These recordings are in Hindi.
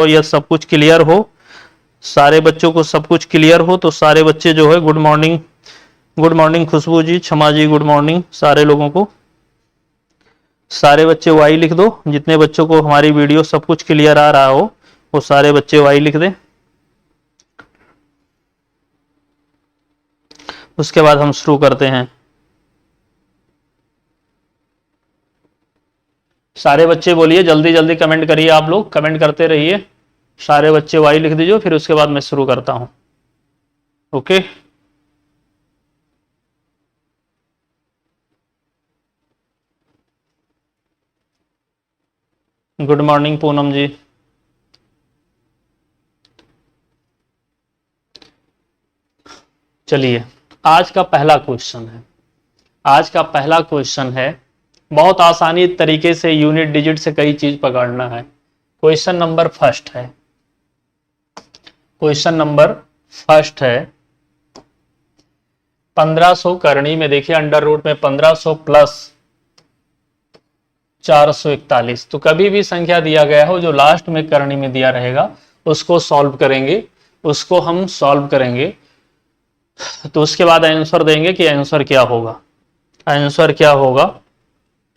तो यह सब कुछ क्लियर हो, सारे बच्चों को सब कुछ क्लियर हो, तो सारे बच्चे जो है गुड मॉर्निंग खुशबू जी, क्षमा जी, गुड मॉर्निंग सारे लोगों को। सारे बच्चे वाई लिख दो, जितने बच्चों को हमारी वीडियो सब कुछ क्लियर आ रहा हो वो सारे बच्चे वाई लिख दें। उसके बाद हम शुरू करते हैं। सारे बच्चे बोलिए, जल्दी जल्दी कमेंट करिए, आप लोग कमेंट करते रहिए। सारे बच्चे वाई लिख दीजिए, फिर उसके बाद मैं शुरू करता हूं। ओके, गुड मॉर्निंग पूनम जी। चलिए, आज का पहला क्वेश्चन है। आज का पहला क्वेश्चन है, बहुत आसानी तरीके से यूनिट डिजिट से कई चीज पकड़ना है। क्वेश्चन नंबर फर्स्ट है, क्वेश्चन नंबर फर्स्ट है 1500 करनी में देखिए अंडर रूट में 1500 प्लस 441। तो कभी भी संख्या दिया गया हो जो लास्ट में करनी में दिया रहेगा उसको सॉल्व करेंगे, उसको हम सॉल्व करेंगे। तो उसके बाद आंसर देंगे कि आंसर क्या होगा, आंसर क्या होगा।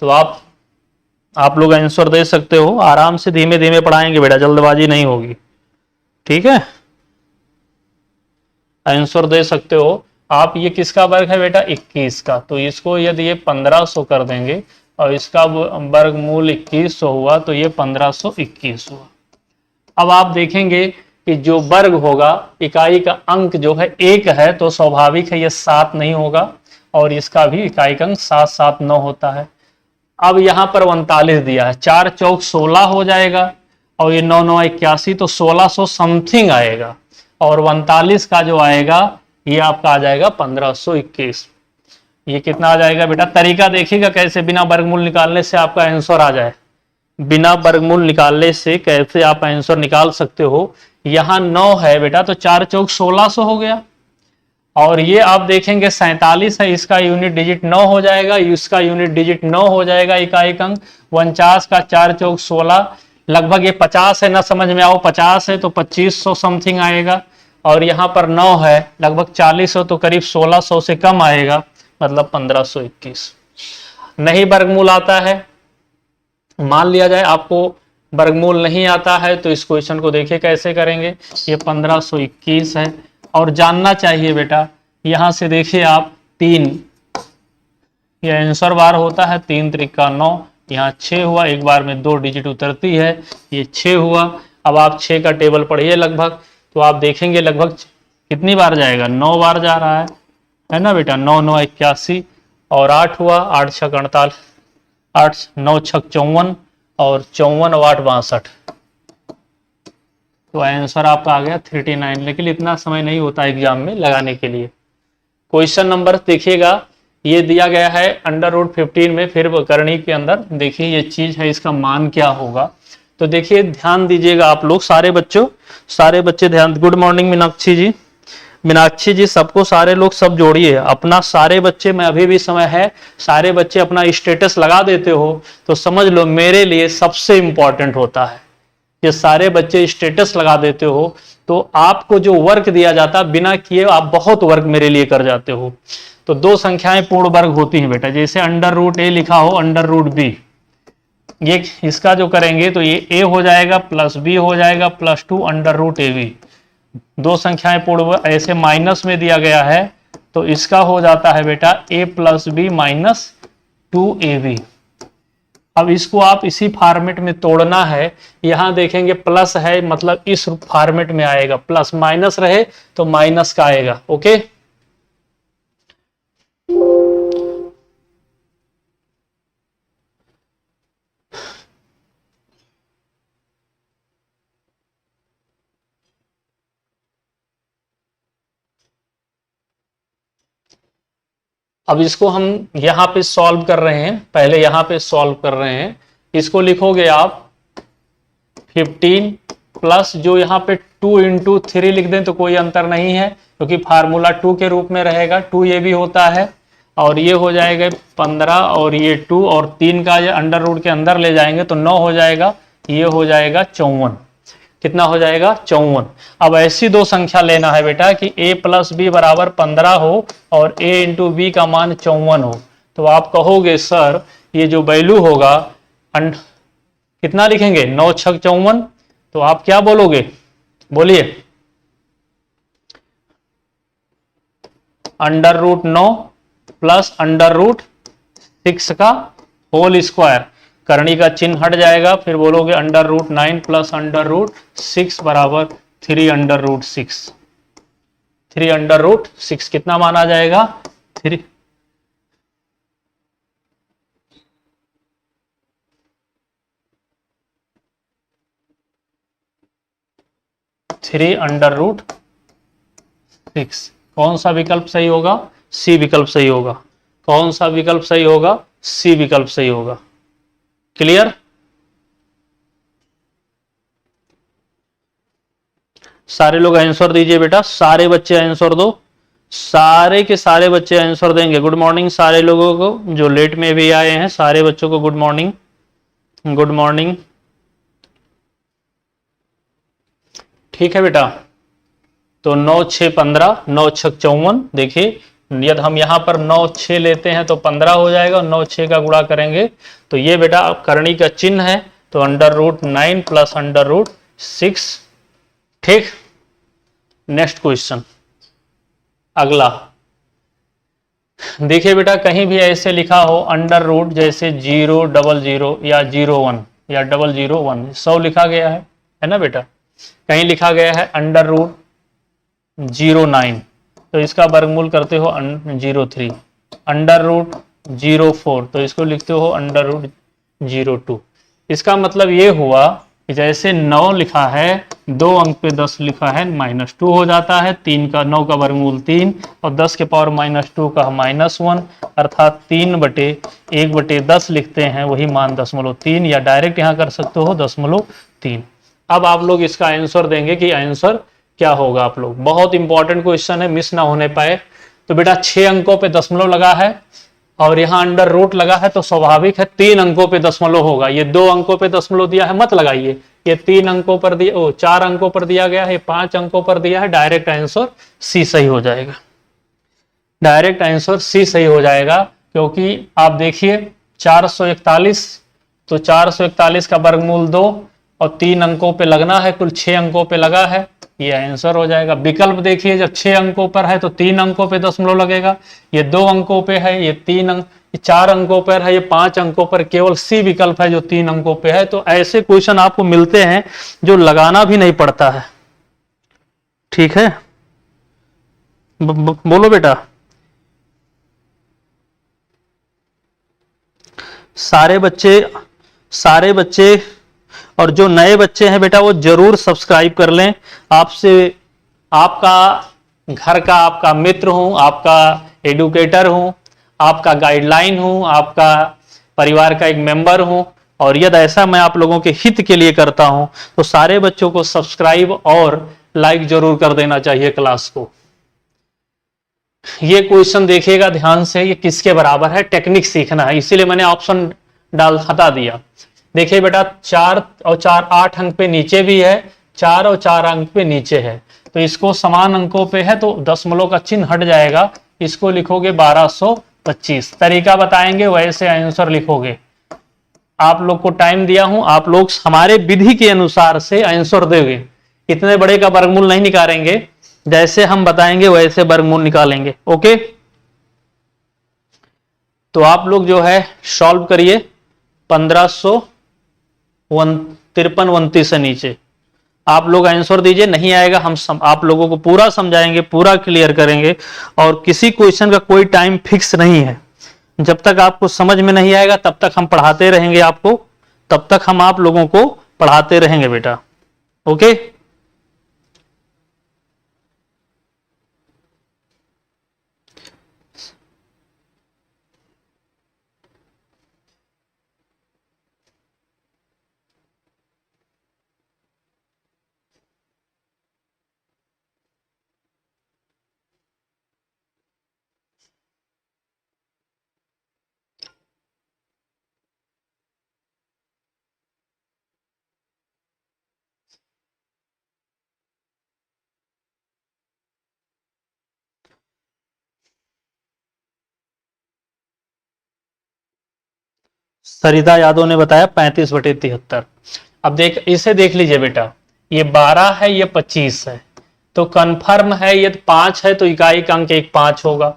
तो आप लोग आंसर दे सकते हो, आराम से धीमे धीमे पढ़ाएंगे बेटा, जल्दबाजी नहीं होगी, ठीक है। आंसर दे सकते हो आप। ये किसका वर्ग है बेटा, 21 का। तो इसको यदि ये 1500 कर देंगे और इसका वर्गमूल 2100 हुआ तो ये 1521 हुआ। अब आप देखेंगे कि जो वर्ग होगा, इकाई का अंक जो है 1 है, तो स्वाभाविक है ये 7 नहीं होगा, और इसका भी इकाई का अंक 7 7 9 होता है। अब यहाँ पर 39 दिया है, 4 चौक 16 हो जाएगा, और ये 9 9 81, तो 1600 समथिंग आएगा, और 39 का जो आएगा ये आपका आ जाएगा 1521। ये कितना आ जाएगा बेटा, तरीका देखिएगा कैसे बिना वर्गमूल निकालने से आपका आंसर आ जाए। बिना वर्गमूल निकालने से कैसे आप आंसर निकाल सकते हो। यहाँ 9 है बेटा, तो 4 चौक 1600 हो गया, और ये आप देखेंगे 47 है, इसका यूनिट डिजिट 9 हो जाएगा, इसका यूनिट डिजिट 9 हो जाएगा इकाई अंक। 49 का 4 चौक 16, लगभग ये 50 है, ना समझ में आओ 50 है तो 2500 समथिंग आएगा, और यहाँ पर 9 है, लगभग 40 हो तो करीब 1600 से कम आएगा, मतलब 1521। नहीं वर्गमूल आता है, मान लिया जाए आपको वर्गमूल नहीं आता है, तो इस क्वेश्चन को देखिए कैसे करेंगे। ये 1521 है, और जानना चाहिए बेटा, यहां से देखिए आप 3, ये आंसर बार होता है, 3 त्रिका 9, यहाँ 6 हुआ, एक बार में 2 डिजिट उतरती है, ये 6 हुआ। अब आप 6 का टेबल पढ़िए लगभग, तो आप देखेंगे लगभग कितनी बार जाएगा, 9 बार जा रहा है ना बेटा। 9 9 81, और 8 हुआ, 8 6 48, 8 9 6 54, और 54 और 8 62, तो आंसर आपका आ गया 39। लेकिन इतना समय नहीं होता एग्जाम में लगाने के लिए। क्वेश्चन नंबर देखिएगा, ये दिया गया है अंडर रूट 15 में, फिर करनी के अंदर देखिए ये चीज है, इसका मान क्या होगा। तो देखिए ध्यान दीजिएगा आप लोग, सारे बच्चे ध्यान। गुड मॉर्निंग मीनाक्षी जी सबको, सारे लोग सब जोड़िए अपना, सारे बच्चे में अभी भी समय है, सारे बच्चे अपना स्टेटस लगा देते हो तो समझ लो मेरे लिए सबसे इंपॉर्टेंट होता है। ये सारे बच्चे स्टेटस लगा देते हो तो आपको जो वर्क दिया जाता बिना किए आप बहुत वर्क मेरे लिए कर जाते हो। तो 2 संख्याएं पूर्ण वर्ग होती हैं बेटा, जैसे अंडर रूट ए लिखा हो, अंडर रूट बी, ये इसका जो करेंगे तो ये a हो जाएगा प्लस b हो जाएगा plus 2 under root A B. 2 संख्याएं पूर्ण, ऐसे माइनस में दिया गया है तो इसका हो जाता है बेटा a plus B minus 2ab। अब इसको आप इसी फॉर्मेट में तोड़ना है, यहां देखेंगे प्लस है मतलब इस फॉर्मेट में आएगा, प्लस माइनस रहे तो माइनस का आएगा। ओके, अब इसको हम यहां पे सॉल्व कर रहे हैं, पहले यहां पे सॉल्व कर रहे हैं। इसको लिखोगे आप 15 प्लस जो यहाँ पे 2 इंटू 3 लिख दें तो कोई अंतर नहीं है, क्योंकि फार्मूला 2 के रूप में रहेगा, 2 ये भी होता है, और ये हो जाएगा 15 और ये 2 और 3 का ये अंडर रूट के अंदर ले जाएंगे तो 9 हो जाएगा, ये हो जाएगा 54। कितना हो जाएगा 54। अब ऐसी दो संख्या लेना है बेटा कि a प्लस बी बराबर 15 हो और a इंटू बी का मान 54 हो। तो आप कहोगे सर ये जो वैल्यू होगा कितना लिखेंगे 9 छक 54। तो आप क्या बोलोगे, बोलिए। Under root 9 plus under root 6 का होल स्क्वायर, करनी का चिन्ह हट जाएगा, फिर बोलोगे under root 9 plus under root 6 बराबर 3 अंडर रूट 6। 3 अंडर रूट 6 कितना माना जाएगा 3 3 अंडर रूट 6। कौन सा विकल्प सही होगा, सी विकल्प सही होगा। कौन सा विकल्प सही होगा, सी विकल्प सही होगा। क्लियर। सारे लोग आंसर दीजिए बेटा, सारे बच्चे आंसर दो, सारे के सारे बच्चे आंसर देंगे। गुड मॉर्निंग सारे लोगों को, जो लेट में भी आए हैं सारे बच्चों को गुड मॉर्निंग। Good morning. ठीक है बेटा, तो 9 6 15, 9 छक 54। देखिए यदि हम यहाँ पर 9 6 लेते हैं तो 15 हो जाएगा, 9 6 का गुणा करेंगे तो ये बेटा करनी का चिन्ह है, तो under root 9 plus under root 6। ठीक। नेक्स्ट क्वेश्चन, अगला देखिए बेटा, कहीं भी ऐसे लिखा हो अंडर रूट जैसे 000 या 01 या 001, 100 लिखा गया है ना बेटा। कहीं लिखा गया है अंडर रूट 09, तो इसका वर्गमूल करते हो 03। अंडर रूट 04, तो इसको लिखते हो अंडर रूट 02। इसका मतलब ये हुआ कि जैसे 9 लिखा है, 2 अंक पे 10 लिखा है, -2 हो जाता है। 3 का 9 का वर्गमूल 3 और 10 के पावर -2 का -1, अर्थात 3/1/10 लिखते हैं, वही मान 0.3, या डायरेक्ट यहाँ कर सकते हो 0.3। अब आप लोग इसका आंसर देंगे कि आंसर क्या होगा। आप लोग, बहुत इंपॉर्टेंट क्वेश्चन है, मिस ना होने पाए। तो बेटा 6 अंकों पे दशमलव लगा है और यहाँ अंडर रूट लगा है, तो स्वाभाविक है 3 अंकों पे दशमलव होगा। ये 2 अंकों पे दशमलव दिया है मत लगाइए, ये 3 अंकों पर दिया, 4 अंकों पर दिया गया है, 5 अंकों पर दिया है। डायरेक्ट आंसर सी सही हो जाएगा। डायरेक्ट आंसर सी सही हो जाएगा, क्योंकि आप देखिए 441, तो 441 का वर्गमूल 2 और 3 अंकों पे लगना है, कुल 6 अंकों पे लगा है, ये आंसर हो जाएगा। विकल्प देखिए, जब 6 अंकों पर है तो 3 अंकों पे दशमलव लगेगा, ये 2 अंकों पे है, ये 3 अंक, 4 अंकों पर है, ये 5 अंकों पर, केवल सी विकल्प है जो 3 अंकों पे है। तो ऐसे क्वेश्चन आपको मिलते हैं जो लगाना भी नहीं पड़ता है। ठीक है, बोलो बेटा। सारे बच्चे और जो नए बच्चे हैं बेटा वो जरूर सब्सक्राइब कर लें। आपसे आपका घर का आपका मित्र हूं, आपका एडुकेटर हूं, आपका गाइडलाइन हूं, आपका परिवार का एक मेंबर हूं, और यदि ऐसा मैं आप लोगों के हित के लिए करता हूं तो सारे बच्चों को सब्सक्राइब और लाइक जरूर कर देना चाहिए क्लास को। ये क्वेश्चन देखिएगा ध्यान से, ये किसके बराबर है, टेक्निक सीखना है, इसीलिए मैंने ऑप्शन हटा दिया। देखिए बेटा 4 और 4 8 अंक पे नीचे भी है, 4 और 4 अंक पे नीचे है, तो इसको समान अंकों पे है तो दशमलव का चिन्ह हट जाएगा, इसको लिखोगे 1225। तरीका बताएंगे वैसे आंसर लिखोगे। आप लोग को टाइम दिया हूं, आप लोग हमारे विधि के अनुसार से आंसर देंगे। इतने बड़े का वर्गमूल नहीं निकालेंगे, जैसे हम बताएंगे वैसे वर्गमूल निकालेंगे। ओके, तो आप लोग जो है सॉल्व करिए 1553 29 से नीचे आप लोग आंसर दीजिए। नहीं आएगा हम आप लोगों को पूरा समझाएंगे, पूरा क्लियर करेंगे, और किसी क्वेश्चन का कोई टाइम फिक्स नहीं है। जब तक आपको समझ में नहीं आएगा तब तक हम पढ़ाते रहेंगे आपको, तब तक हम आप लोगों को पढ़ाते रहेंगे बेटा। ओके, सरिता यादव ने बताया 35/73। अब इसे देख लीजिए बेटा, ये 12 है, ये 25 है, तो कन्फर्म है यदि 5 है तो इकाई का अंक 1 5 होगा।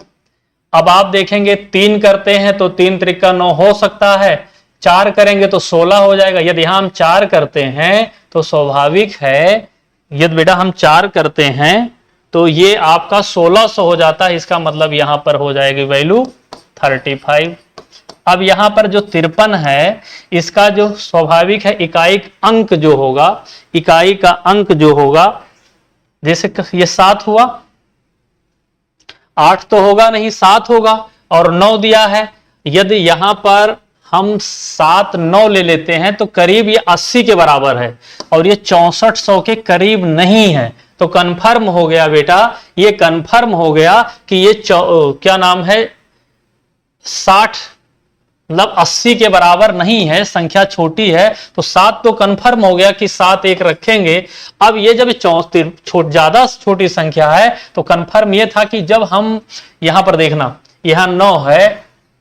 अब आप देखेंगे 3 करते हैं तो 3 त्रिका 9 हो सकता है, 4 करेंगे तो 16 हो जाएगा। यदि यहां हम 4 करते हैं तो स्वाभाविक है, यदि बेटा हम 4 करते हैं तो ये आपका 1600 हो जाता है। इसका मतलब यहां पर हो जाएगी वैल्यू 35। अब यहां पर जो 53 है, इसका जो स्वाभाविक है इकाई अंक जो होगा, इकाई का अंक जो होगा, जैसे ये 7 हुआ, 8 तो होगा नहीं, 7 होगा, और 9 दिया है। यदि यहां पर हम 7 9 ले लेते हैं तो करीब ये 80 के बराबर है, और ये 6400 के करीब नहीं है। तो कंफर्म हो गया बेटा, ये कंफर्म हो गया कि ये क्या नाम है, 60 मतलब 80 के बराबर नहीं है, संख्या छोटी है। तो 7 तो कंफर्म हो गया कि 7 1 रखेंगे। अब ये जब ज्यादा छोटी संख्या है तो कंफर्म ये था कि जब हम यहां पर देखना, यहां 9 है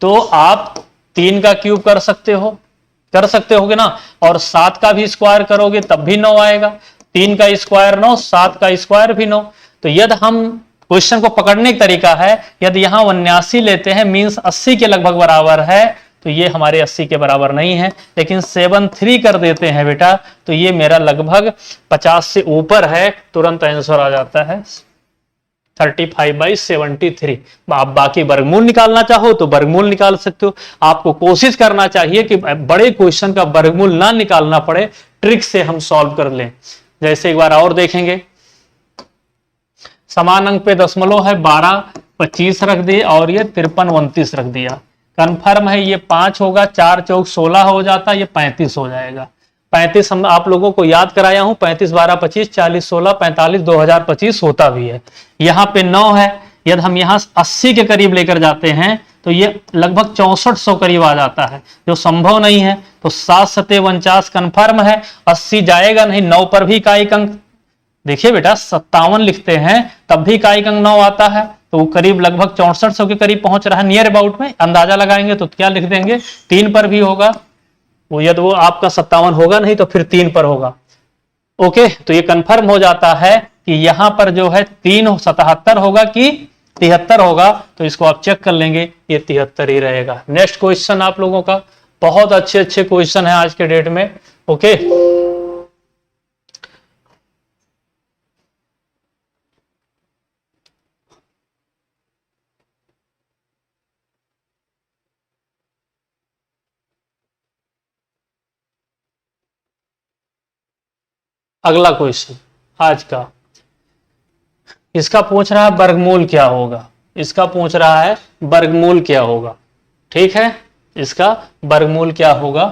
तो आप 3 का क्यूब कर सकते होगे ना, और 7 का भी स्क्वायर करोगे तब भी 9 आएगा। 3 का स्क्वायर 9, 7 का स्क्वायर भी 9। तो यदि हम क्वेश्चन को पकड़ने का तरीका है, यदि यहां 79 लेते हैं मींस 80 के लगभग बराबर है, तो ये हमारे 80 के बराबर नहीं है। लेकिन 73 कर देते हैं बेटा तो ये मेरा लगभग 50 से ऊपर है, तुरंत आंसर आ जाता है 35/73। आप बाकी वर्गमूल निकालना चाहो तो वर्गमूल निकाल सकते हो। आपको कोशिश करना चाहिए कि बड़े क्वेश्चन का वर्गमूल ना निकालना पड़े, ट्रिक से हम सॉल्व कर लें। जैसे एक बार और देखेंगे, समान अंक पे दशमलव है, 12 25 रख दिए और ये 53 29 रख दिया। कन्फर्म है ये 5 होगा, 4 चौक 16 हो जाता, ये 35 हो जाएगा। 35 हम आप लोगों को याद कराया हूं, 35 12 25 40 16 45 2025 होता भी है। यहाँ पे 9 है, यदि हम यहाँ 80 के करीब लेकर जाते हैं तो ये लगभग 6400 करीब आ जाता है, जो संभव नहीं है। तो 7 7 49 कन्फर्म है, 80 जाएगा नहीं। 9 पर भी इकाई अंक देखिए बेटा 57 लिखते हैं तब भी इकाई अंक 9 आता है, तो वो करीब लगभग 6400 के करीब पहुंच रहा है, नियर अबाउट में। अंदाजा लगाएंगे तो क्या लिख देंगे, 3 पर भी होगा वो, यदि वो आपका 57 होगा नहीं तो फिर 3 पर होगा। ओके, तो ये कंफर्म हो जाता है कि यहां पर जो है 3 77 होगा कि 73 होगा, तो इसको आप चेक कर लेंगे, ये 73 ही रहेगा। नेक्स्ट क्वेश्चन आप लोगों का, बहुत अच्छे अच्छे क्वेश्चन है आज के डेट में। ओके, अगला क्वेश्चन आज का, इसका पूछ रहा है वर्गमूल क्या होगा। इसका पूछ रहा है वर्गमूल क्या होगा, ठीक है, इसका वर्गमूल क्या होगा।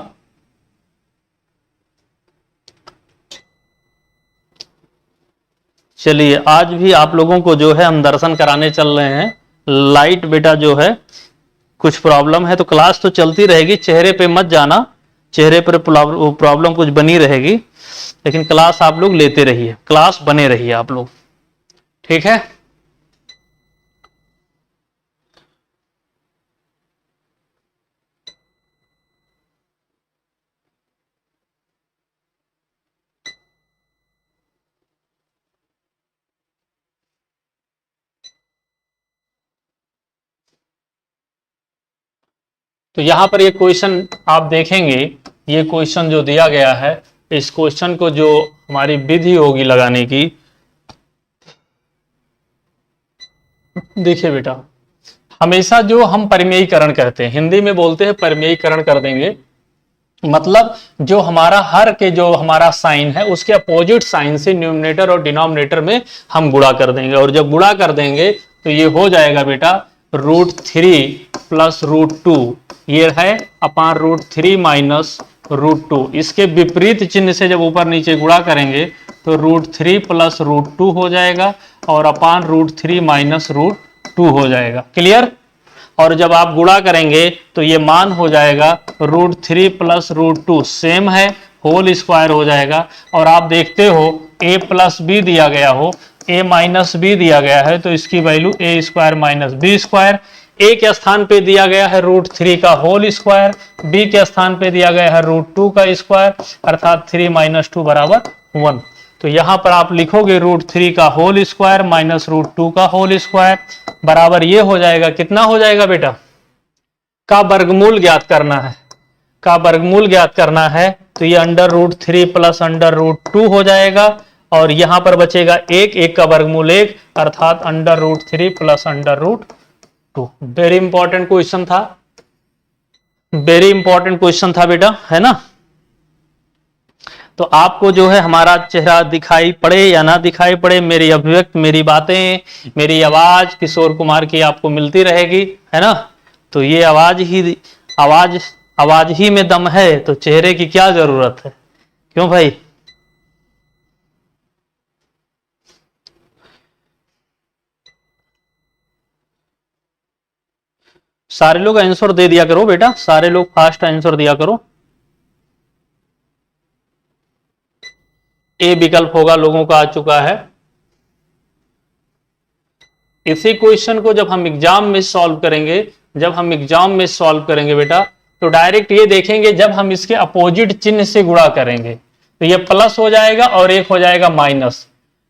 चलिए आज भी आप लोगों को जो है हम दर्शन कराने चल रहे हैं। लाइट बेटा जो है कुछ प्रॉब्लम है, तो क्लास तो चलती रहेगी, चेहरे पे मत जाना, चेहरे पर प्रॉब्लम कुछ बनी रहेगी, लेकिन क्लास आप लोग लेते रहिए, क्लास बने रहिए आप लोग, ठीक है। तो यहां पर ये क्वेश्चन आप देखेंगे, ये क्वेश्चन जो दिया गया है, इस क्वेश्चन को जो हमारी विधि होगी लगाने की, देखिए बेटा हमेशा जो हम परिमेयीकरण कहते हैं, हिंदी में बोलते हैं परिमेयीकरण कर देंगे, मतलब जो हमारा हर के जो हमारा साइन है उसके अपोजिट साइन से न्यूमरेटर और डिनोमिनेटर में हम गुणा कर देंगे, और जब गुणा कर देंगे तो ये हो जाएगा बेटा √3 प्लस √2, ये है अपान √3 माइनस √2। इसके विपरीत चिन्ह से जब ऊपर नीचे गुणा करेंगे तो √3 प्लस √2 हो जाएगा, और अपान √3 माइनस √2 हो जाएगा। क्लियर। और जब आप गुणा करेंगे तो ये मान हो जाएगा √3 प्लस √2 सेम है, होल स्क्वायर हो जाएगा। और आप देखते हो a प्लस बी दिया गया हो, a माइनस बी दिया गया है, तो इसकी value a square minus B square. A के स्थान पे दिया गया है √3 का होल स्क्वायर, बी के स्थान पे दिया गया है √2 का स्क्वायर, अर्थात 3 - 2 = 1। तो यहां पर आप लिखोगे √3 का होल स्क्वायर माइनस √2 का होल स्क्वायर बराबर ये हो जाएगा, कितना हो जाएगा बेटा, का वर्गमूल ज्ञात करना है, का वर्गमूल ज्ञात करना है। तो ये √3 प्लस √2 हो जाएगा और यहां पर बचेगा एक का वर्गमूल 1 अर्थात √3 प्लस √2। वेरी इंपॉर्टेंट क्वेश्चन था, वेरी इंपॉर्टेंट क्वेश्चन था बेटा, है ना। तो आपको जो है हमारा चेहरा दिखाई पड़े या ना दिखाई पड़े, मेरी अभिव्यक्ति, मेरी बातें, मेरी आवाज किशोर कुमार की आपको मिलती रहेगी, है ना। तो ये आवाज ही में दम है, तो चेहरे की क्या जरूरत है, क्यों भाई। सारे लोग आंसर दे दिया करो बेटा, सारे लोग फास्ट आंसर दिया करो। ए विकल्प होगा लोगों का आ चुका है। इसी क्वेश्चन को जब हम एग्जाम में सॉल्व करेंगे, जब हम एग्जाम में सॉल्व करेंगे बेटा, तो डायरेक्ट ये देखेंगे जब हम इसके अपोजिट चिन्ह से गुणा करेंगे तो ये प्लस हो जाएगा और एक हो जाएगा माइनस,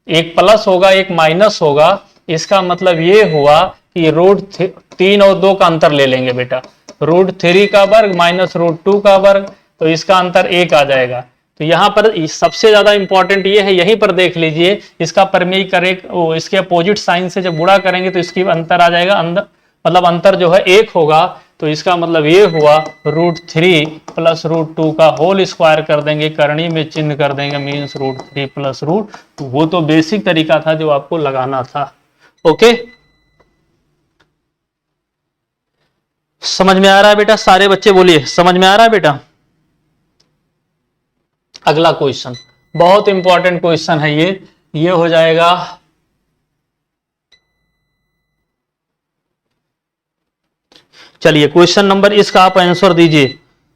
एक प्लस होगा एक माइनस होगा। इसका मतलब ये हुआ कि √3 और 2 का अंतर ले लेंगे बेटा, √3 का वर्ग माइनस √2 का वर्ग, तो इसका अंतर 1 आ जाएगा। तो यहाँ पर सबसे ज्यादा इंपॉर्टेंट ये है, यहीं पर देख लीजिए, इसका परमेय करेक्ट इसके अपोजिट साइन से जब गुणा करेंगे तो इसकी अंतर आ जाएगा, अंदर मतलब अंतर जो है 1 होगा। तो इसका मतलब ये हुआ √3 प्लस √2 का होल स्क्वायर कर देंगे, करणी में चिन्ह कर देंगे, मीन्स √3 प्लस √2। वो तो बेसिक तरीका था जो आपको लगाना था। ओके, समझ में आ रहा है बेटा, सारे बच्चे बोलिए समझ में आ रहा है बेटा। अगला क्वेश्चन बहुत इंपॉर्टेंट क्वेश्चन है, ये हो जाएगा चलिए क्वेश्चन नंबर इसका आप आंसर दीजिए,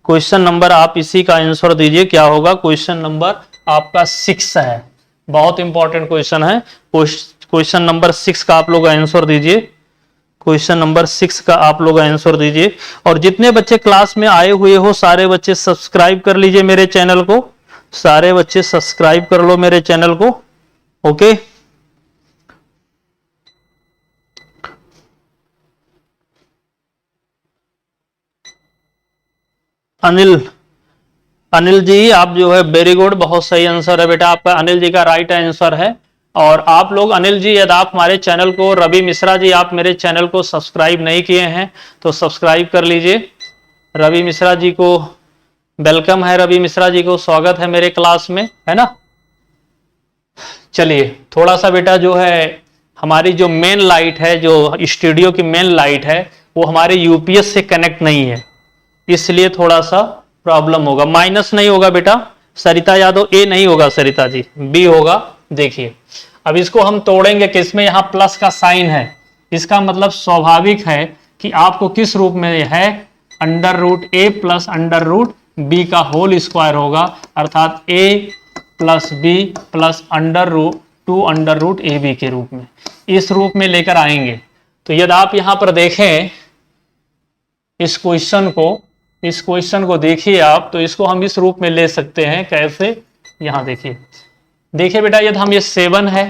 क्वेश्चन नंबर आप इसी का आंसर दीजिए, क्या होगा। क्वेश्चन नंबर आपका 6 है, बहुत इंपॉर्टेंट क्वेश्चन है। क्वेश्चन नंबर 6 का आप लोग आंसर दीजिए, क्वेश्चन नंबर 6 का आप लोग आंसर दीजिए। और जितने बच्चे क्लास में आए हुए हो सारे बच्चे सब्सक्राइब कर लीजिए मेरे चैनल को, सारे बच्चे सब्सक्राइब कर लो मेरे चैनल को। ओके, अनिल जी आप जो है वेरी गुड, बहुत सही आंसर है बेटा आपका, अनिल जी का राइट आंसर है। और आप लोग अनिल जी यदि आप हमारे चैनल को, रवि मिश्रा जी आप मेरे चैनल को सब्सक्राइब नहीं किए हैं तो सब्सक्राइब कर लीजिए। रवि मिश्रा जी को वेलकम है, रवि मिश्रा जी को स्वागत है मेरे क्लास में, है ना। चलिए थोड़ा सा बेटा जो है हमारी जो मेन लाइट है, जो स्टूडियो की मेन लाइट है वो हमारे यूपीएस से कनेक्ट नहीं है, इसलिए थोड़ा सा प्रॉब्लम होगा। माइनस नहीं होगा बेटा, सरिता यादव ए नहीं होगा, सरिता जी बी होगा। देखिए अब इसको हम तोड़ेंगे किसमें, यहाँ प्लस का साइन है, इसका मतलब स्वाभाविक है कि आपको किस रूप में है, √a प्लस √b का होल स्क्वायर होगा, अर्थात a plus b plus √2 √ab के रूप में, इस रूप में लेकर आएंगे। तो यदि आप यहां पर देखें इस क्वेश्चन को देखिए आप, तो इसको हम इस रूप में ले सकते हैं, कैसे, यहां देखिए बेटा, यदि हम ये 7 है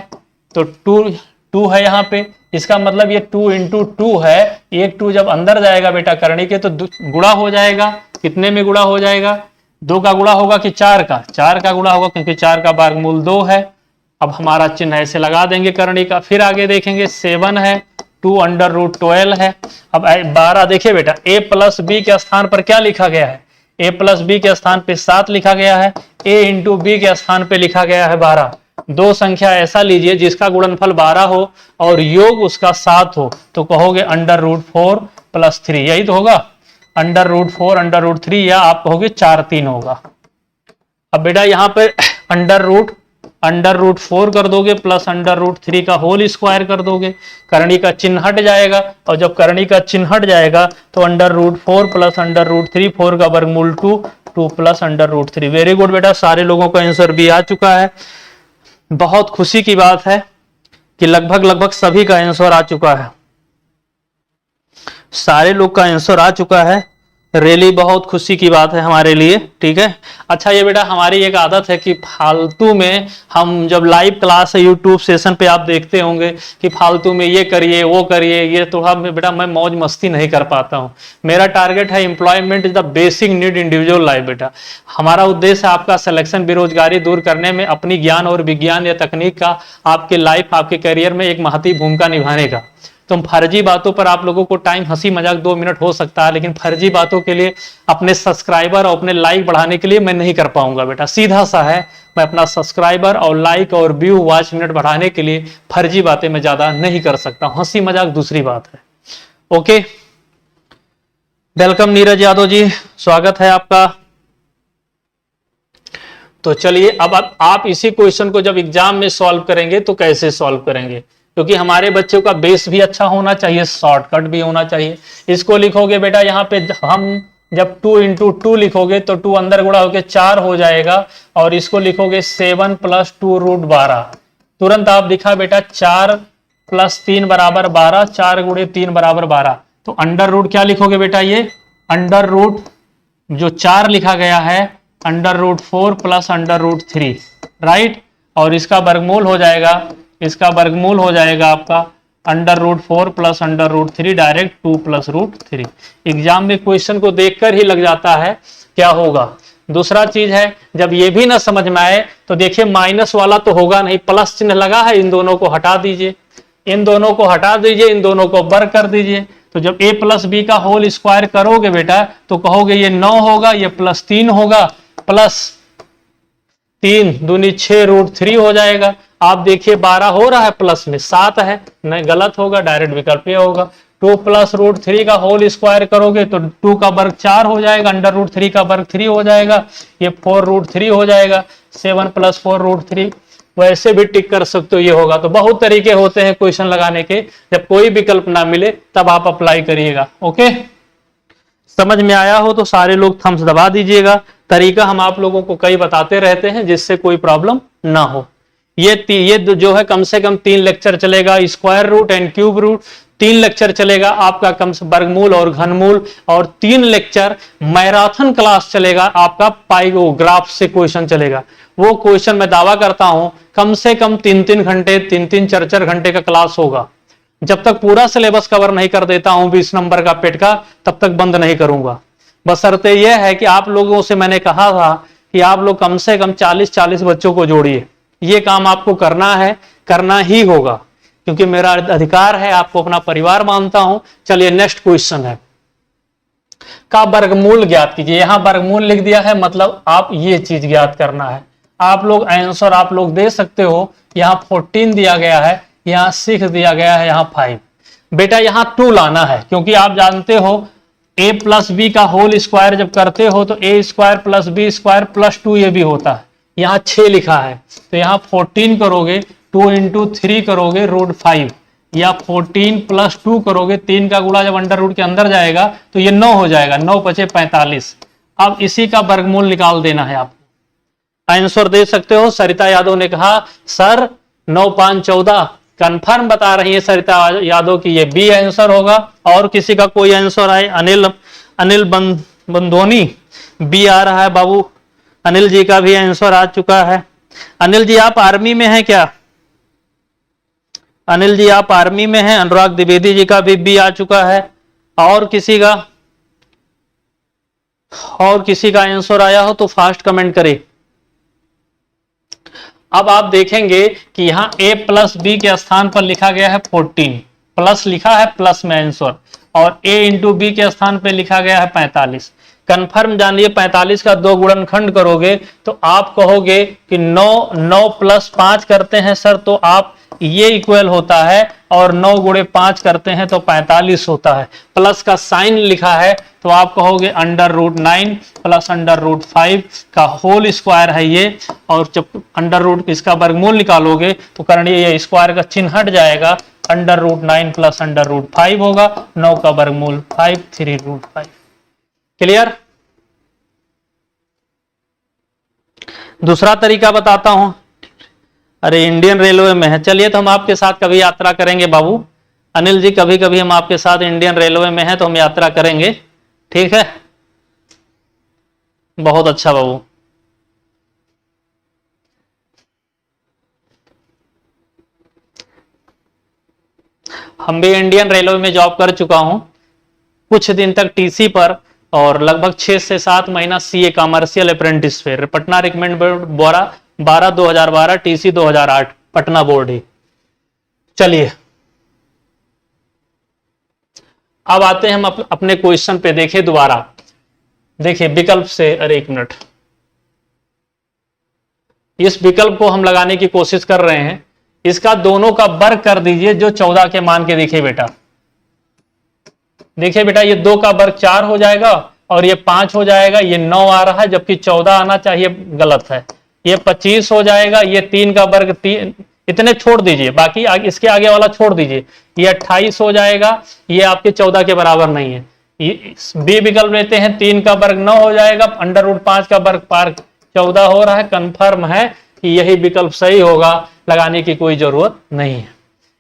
तो 2 है यहाँ पे, इसका मतलब ये 2 × 2 है, एक 2 जब अंदर जाएगा बेटा करणी के तो गुणा हो जाएगा, कितने में गुणा हो जाएगा, 2 का गुणा होगा कि 4 का, 4 का गुणा होगा, क्योंकि 4 का वर्गमूल 2 है। अब हमारा चिन्ह ऐसे लगा देंगे करणी का। फिर आगे देखेंगे 7 है, 2 √12 है। अब 12 देखिए बेटा, a प्लस b के स्थान पर क्या लिखा गया है, a प्लस b के स्थान पे 7 लिखा गया है, a × b के स्थान पे लिखा गया है 12। दो संख्या ऐसा लीजिए जिसका गुणनफल 12 हो और योग उसका 7 हो, तो कहोगे √4 + 3, यही तो होगा, √4 √3, या आप कहोगे 4 3 होगा। अब बेटा यहाँ पे √4 कर दोगे प्लस √3 का होल स्क्वायर कर दोगे, करणी का चिन्ह हट जाएगा, और जब करणी का चिन्ह हट जाएगा तो √4 प्लस √3, 4 का वर्गमूल 2 प्लस √3। वेरी गुड बेटा, सारे लोगों का आंसर भी आ चुका है। बहुत खुशी की बात है कि लगभग सभी का आंसर आ चुका है। सारे लोग का आंसर आ चुका है, रियली बहुत खुशी की बात है हमारे लिए। ठीक है, अच्छा ये बेटा हमारी एक आदत है कि फालतू में हम जब लाइव क्लास है यूट्यूब सेशन पे आप देखते होंगे कि फालतू में ये करिए वो करिए, ये थोड़ा बेटा मैं मौज मस्ती नहीं कर पाता हूँ। मेरा टारगेट है employment is the basic need individual life. बेटा हमारा उद्देश्य है आपका सिलेक्शन, बेरोजगारी दूर करने में अपनी ज्ञान और विज्ञान या तकनीक का आपके लाइफ आपके करियर में एक महती भूमिका निभाने का। तो फर्जी बातों पर आप लोगों को टाइम, हंसी मजाक 2 मिनट हो सकता है, लेकिन फर्जी बातों के लिए अपने सब्सक्राइबर और अपने लाइक बढ़ाने के लिए मैं नहीं कर पाऊंगा बेटा। सीधा सा है, मैं अपना सब्सक्राइबर और लाइक और व्यू वॉच मिनट बढ़ाने के लिए फर्जी बातें मैं ज्यादा नहीं कर सकता। हंसी मजाक दूसरी बात है। ओके, वेलकम नीरज यादव जी, स्वागत है आपका। तो चलिए अब आप इसी क्वेश्चन को जब एग्जाम में सॉल्व करेंगे तो कैसे सॉल्व करेंगे, क्योंकि हमारे बच्चों का बेस भी अच्छा होना चाहिए, शॉर्टकट भी होना चाहिए। इसको लिखोगे बेटा यहाँ पे हम जब 2 इंटू 2 लिखोगे तो 2 अंदर गुणा होकर 4 हो जाएगा, और इसको लिखोगे 7 + 2 √ 12। तुरंत आप लिखा बेटा 4 + 3 = 12, 4 × 3 = 12। तो अंडर रूट क्या लिखोगे बेटा, ये अंडर रूट जो 4 लिखा गया है √4 + √3, राइट। और इसका वर्गमूल हो जाएगा, इसका वर्गमूल हो जाएगा आपका √4 + √3, डायरेक्ट 2 + √3। एग्जाम में क्वेश्चन को देखकर ही लग जाता है क्या होगा। दूसरा चीज है, जब ये भी ना समझ में आए तो देखिए माइनस वाला तो होगा नहीं, प्लस चिन्ह लगा है, इन दोनों को हटा दीजिए, इन दोनों को हटा दीजिए, इन दोनों को वर्ग कर दीजिए। तो जब a + b का होल स्क्वायर करोगे बेटा तो कहोगे ये 9 होगा, ये +3 होगा, +3 दूनी 6 √3 हो जाएगा। आप देखिए 12 हो रहा है, प्लस में 7 है, नहीं गलत होगा, डायरेक्ट विकल्प ये होगा। 2 + √3 का होल स्क्वायर करोगे तो 2 का वर्ग 4 हो जाएगा, √3 का वर्ग 3 हो जाएगा, ये 4 √3 हो जाएगा, 7 + 4 √3। वैसे भी टिक कर सकते हो, ये होगा। तो बहुत तरीके होते हैं क्वेश्चन लगाने के, जब कोई विकल्प ना मिले तब आप अप्लाई करिएगा। ओके, समझ में आया हो तो सारे लोग थम्स दबा दीजिएगा। तरीका हम आप लोगों को कई बताते रहते हैं जिससे कोई प्रॉब्लम ना हो। ये जो है कम से कम 3 लेक्चर चलेगा, square root and cube root 3 lecture चलेगा आपका, कम से वर्गमूल और घनमूल, और 3 लेक्चर मैराथन क्लास चलेगा आपका, पाइग्राफ से क्वेश्चन चलेगा। वो क्वेश्चन मैं दावा करता हूं कम से कम 3-3 घंटे, 3-3, 4-4 घंटे का क्लास होगा। जब तक पूरा सिलेबस कवर नहीं कर देता हूं 20 नंबर का पेट का, तब तक बंद नहीं करूंगा। बशर्ते यह है कि आप लोगों से मैंने कहा था कि आप लोग कम से कम 40-40 बच्चों को जोड़िए। ये काम आपको करना है, करना ही होगा, क्योंकि मेरा अधिकार है, आपको अपना परिवार मानता हूं। चलिए नेक्स्ट क्वेश्चन है, का वर्गमूल ज्ञात कीजिए। यहां वर्गमूल लिख दिया है, मतलब आप ये चीज ज्ञात करना है। आप लोग आंसर आप लोग दे सकते हो, यहाँ 14 दिया गया है, यहाँ 6 दिया गया है, यहाँ 5। बेटा यहाँ 2 लाना है, क्योंकि आप जानते हो a + b का होल स्क्वायर जब करते हो तो a² + b² + 2 भी होता है। यहाँ 6 लिखा है तो यहाँ 14 करोगे, 2 × 3 करोगे √5, या 14 + 2 करोगे, 3 का गुणा जब अंडर रूट के अंदर जाएगा तो ये 9 हो जाएगा, 9 × 5 = 45। अब इसी का वर्गमूल निकाल देना है आपको। आंसर दे सकते हो। सरिता यादव ने कहा सर 9 × 5 = 14, कंफर्म बता रही है सरिता यादव की ये बी आंसर होगा। और किसी का कोई आंसर आए? अनिल बंदोनी बी आ रहा है बाबू, अनिल जी का भी आंसर आ चुका है। अनिल जी आप आर्मी में हैं क्या? अनिल जी आप आर्मी में हैं। अनुराग द्विवेदी जी का भी बी आ चुका है। और किसी का आंसर आया हो तो फास्ट कमेंट करे। अब आप देखेंगे कि यहां a + b के स्थान पर लिखा गया है 14, प्लस लिखा है, प्लस में आंसर, और a × b के स्थान पर लिखा गया है 45। कंफर्म जानिए 45 का 2 गुणनखंड करोगे तो आप कहोगे कि 9 + 5 करते हैं सर तो आप ये इक्वल होता है, और 9 × 5 करते हैं तो 45 होता है। प्लस का साइन लिखा है तो आप कहोगे √9 + √5 का होल स्क्वायर है ये, और जब अंडर रूट इसका वर्गमूल निकालोगे तो करणीय ये स्क्वायर का चिन्ह हट जाएगा, √9 + √5 होगा, 9 का वर्गमूल 5, 3 √5। क्लियर? दूसरा तरीका बताता हूं। अरे इंडियन रेलवे में है, चलिए तो हम आपके साथ कभी यात्रा करेंगे बाबू। अनिल जी कभी कभी हम आपके साथ इंडियन रेलवे में हैं तो हम यात्रा करेंगे, ठीक है। बहुत अच्छा बाबू। हम भी इंडियन रेलवे में जॉब कर चुका हूं, कुछ दिन तक टीसी पर, और लगभग 6 से 7 महीना CA commercial apprentice fair, Patna recommend board 12/2012, TC 2008, Patna board ही। चलिए अब आते हैं हम अपने क्वेश्चन पे। देखिए दोबारा, देखिए विकल्प से, अरे एक मिनट, इस विकल्प को हम लगाने की कोशिश कर रहे हैं। इसका दोनों का वर्ग कर दीजिए जो 14 के मान के। देखिए बेटा, देखिए बेटा, ये 2 का वर्ग 4 हो जाएगा और ये 5 हो जाएगा, ये 9 आ रहा है जबकि 14 आना चाहिए, गलत है। ये 25 हो जाएगा, ये 3 का वर्ग 3, इतने छोड़ दीजिए, बाकी इसके आगे वाला छोड़ दीजिए। ये 28 हो जाएगा, ये आपके 14 के बराबर नहीं है। बी विकल्प लेते हैं, 3 का वर्ग 9 हो जाएगा, √5 का वर्ग 14 हो रहा है। कंफर्म है कि यही विकल्प सही होगा, लगाने की कोई जरूरत नहीं है।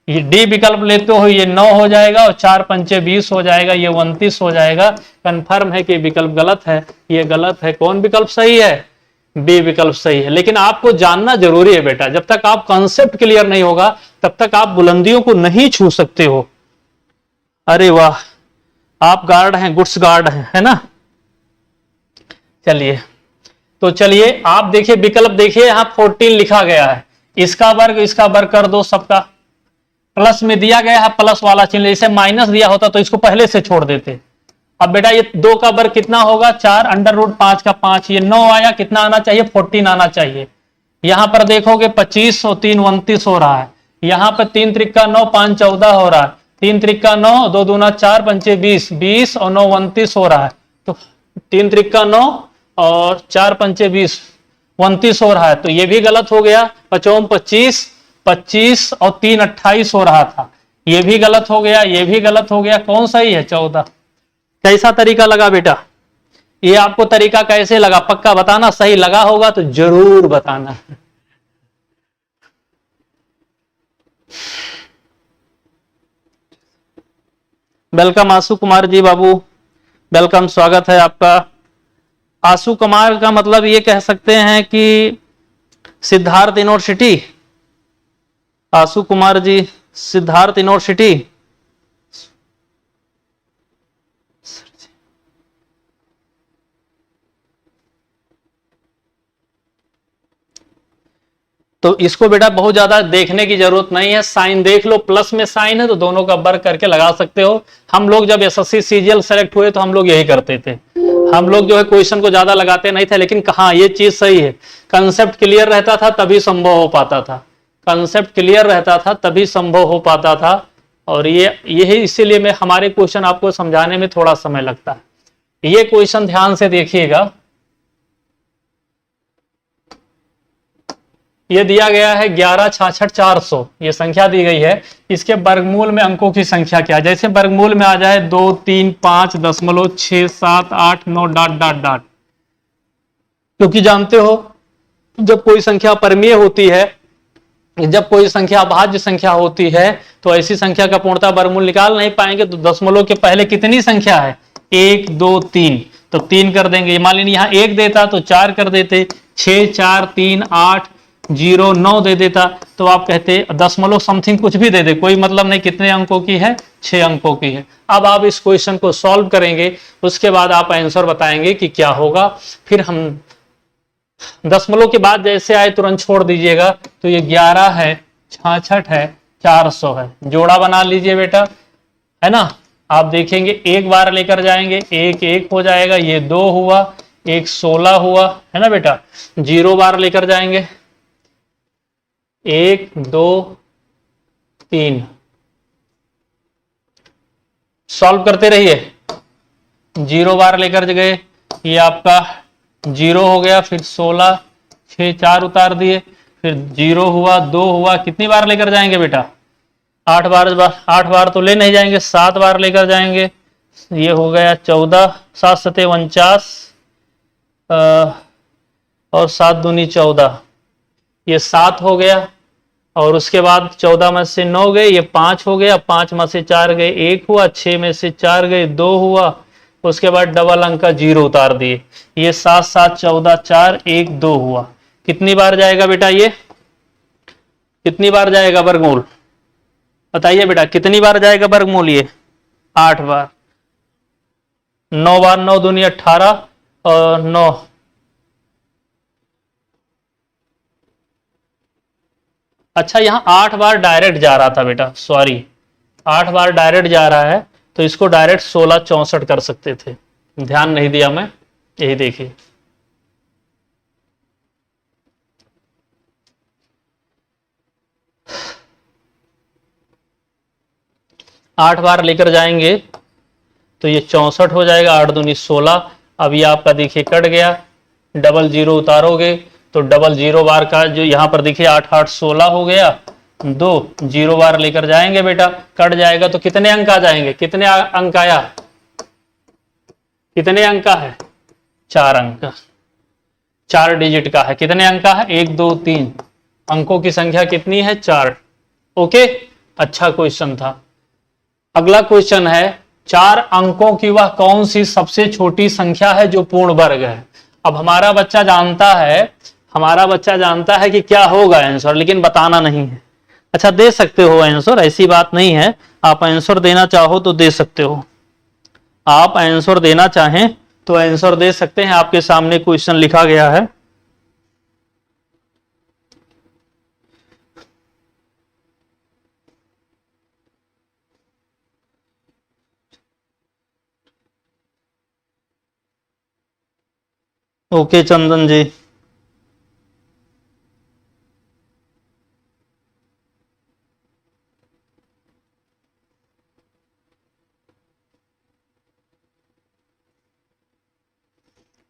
ये डी विकल्प लेते हो, ये 9 हो जाएगा और 4 पंचे 20 हो जाएगा, ये 29 हो जाएगा। कंफर्म है कि विकल्प गलत है, ये गलत है। कौन विकल्प सही है? बी विकल्प सही है। लेकिन आपको जानना जरूरी है बेटा, जब तक आप कॉन्सेप्ट क्लियर नहीं होगा तब तक आप बुलंदियों को नहीं छू सकते हो। अरे वाह, आप गार्ड हैं, गुड्स गार्ड हैं, है ना। चलिए तो चलिए आप देखिए विकल्प, देखिए यहां 14 लिखा गया है, इसका वर्ग कर दो सबका। प्लस में दिया गया है, प्लस वाला चिन्ह, इसे माइनस दिया होता तो इसको पहले से छोड़ देते। अब बेटा ये 2 का वर्ग कितना होगा? 4, √5 का 5, ये 9 आया, कितना आना चाहिए? 14 आना चाहिए। यहां पर देखोगे 25 और 3 29 हो रहा है। यहां पर 3 त्रिक 9, 5 14 हो रहा है। 3 त्रिक 9, 2 दूना 4, पंचे 20, 20 और 9 29 हो रहा है। तो 3 त्रिक 9 और 4 पंचे 20, 29 हो रहा है। तो ये भी गलत हो गया। 5 25, 25 और 3 28 हो रहा था, ये भी गलत हो गया, ये भी गलत हो गया। कौन सही है? 14। कैसा तरीका लगा बेटा? ये आपको तरीका कैसे लगा पक्का बताना, सही लगा होगा तो जरूर बताना। वेलकम आशु कुमार जी बाबू, वेलकम, स्वागत है आपका। आशु कुमार का मतलब ये कह सकते हैं कि सिद्धार्थ यूनिवर्सिटी। आशु कुमार जी, सिद्धार्थ यूनिवर्सिटी। तो इसको बेटा बहुत ज्यादा देखने की जरूरत नहीं है, साइन देख लो, प्लस में साइन है तो दोनों का वर्ग करके लगा सकते हो। हम लोग जब एसएससी सीजीएल सेलेक्ट हुए तो हम लोग यही करते थे। हम लोग जो है क्वेश्चन को ज्यादा लगाते नहीं थे, लेकिन कहाँ ये चीज सही है, कंसेप्ट क्लियर रहता था तभी संभव हो पाता था। कंसेप्ट क्लियर रहता था तभी संभव हो पाता था। और यही इसीलिए मैं हमारे क्वेश्चन आपको समझाने में थोड़ा समय लगता है। ये क्वेश्चन ध्यान से देखिएगा, ये दिया गया है 11 66 400, ये संख्या दी गई है। इसके वर्गमूल में अंकों की संख्या क्या है? जैसे वर्गमूल में आ जाए 2 3 5 दशमलव 6 7 8 9 डॉट डॉट डॉट। क्योंकि जानते हो जब कोई संख्या परमीय होती है, जब कोई संख्या अभाज्य संख्या होती है, तो ऐसी संख्या का पूर्णतः वर्गमूल निकाल नहीं पाएंगे। तो दशमलव के पहले कितनी संख्या है? 1 2 3, तो 3 कर देंगे। मान लीजिए यहाँ 1 देता तो 4 कर देते, 6 4 3 8 0 9 दे देता तो आप कहते दशमलव समथिंग कुछ भी दे दे, कोई मतलब नहीं। कितने अंकों की है? 6 अंकों की है। अब आप इस क्वेश्चन को सॉल्व करेंगे, उसके बाद आप आंसर बताएंगे कि क्या होगा। फिर हम दशमलव के बाद जैसे आए तुरंत छोड़ दीजिएगा। तो ये 11 है, 66 है, 400 है, जोड़ा बना लीजिए बेटा, है ना। आप देखेंगे एक बार लेकर जाएंगे, 1 1 हो जाएगा, ये 2 हुआ, 1 16 हुआ, है ना बेटा। 0 बार लेकर जाएंगे, 1 2 3, सॉल्व करते रहिए। 0 बार लेकर गए, ये आपका 0 हो गया, फिर 16, 6 4 उतार दिए, फिर 0 हुआ, 2 हुआ। कितनी बार लेकर जाएंगे बेटा? 8 बार। 8 बार तो ले नहीं जाएंगे, 7 बार लेकर जाएंगे। ये हो गया 14, 7 7 49 और 7 दूनी 14, ये 7 हो गया। और उसके बाद 14 में से 9 गए, ये 5 हो गया, 5 में से 4 गए 1 हुआ, 6 में से 4 गए 2 हुआ, उसके बाद डबल अंक का 0 उतार दिए, ये 7 7 14 4 1 2 हुआ। कितनी बार जाएगा बेटा ये, कितनी बार जाएगा वर्गमूल, बताइए बेटा कितनी बार जाएगा वर्गमूल, ये 8 बार। 9 बार 9 दूनी 18 और 9 अच्छा यहां 8 बार डायरेक्ट जा रहा था बेटा, सॉरी 8 बार डायरेक्ट जा रहा है, तो इसको डायरेक्ट 16 64 कर सकते थे, ध्यान नहीं दिया मैं, यही देखिए। आठ बार लेकर जाएंगे तो ये 64 हो जाएगा, 8 दूनी 16। अब ये आपका देखिए कट गया, डबल 0 उतारोगे तो डबल 0 बार का जो यहाँ पर देखिए 8 8 16 हो गया, 2 0 बार लेकर जाएंगे बेटा, कट जाएगा तो कितने अंक आ जाएंगे, कितने अंक आया, कितने अंक का है, 4 अंक, 4 डिजिट का है, कितने अंक का है, 1 2 3, अंकों की संख्या कितनी है, 4। ओके, अच्छा क्वेश्चन था। अगला क्वेश्चन है 4 अंकों की वह कौन सी सबसे छोटी संख्या है जो पूर्ण वर्ग है। अब हमारा बच्चा जानता है कि क्या होगा आंसर, लेकिन बताना नहीं है। अच्छा दे सकते हो आंसर, ऐसी बात नहीं है, आप आंसर देना चाहो तो दे सकते हो, आप आंसर देना चाहें तो आंसर दे सकते हैं। आपके सामने क्वेश्चन लिखा गया है, ओके चंदन जी।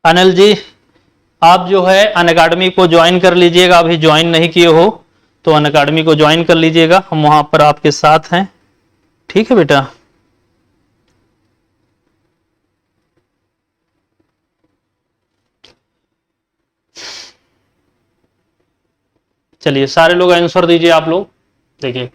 अनिल जी आप जो है अनअकैडमी को ज्वाइन कर लीजिएगा, अभी ज्वाइन नहीं किए हो तो अनअकैडमी को ज्वाइन कर लीजिएगा, हम वहां पर आपके साथ हैं, ठीक है बेटा। चलिए सारे लोग आंसर दीजिए। आप लोग देखिए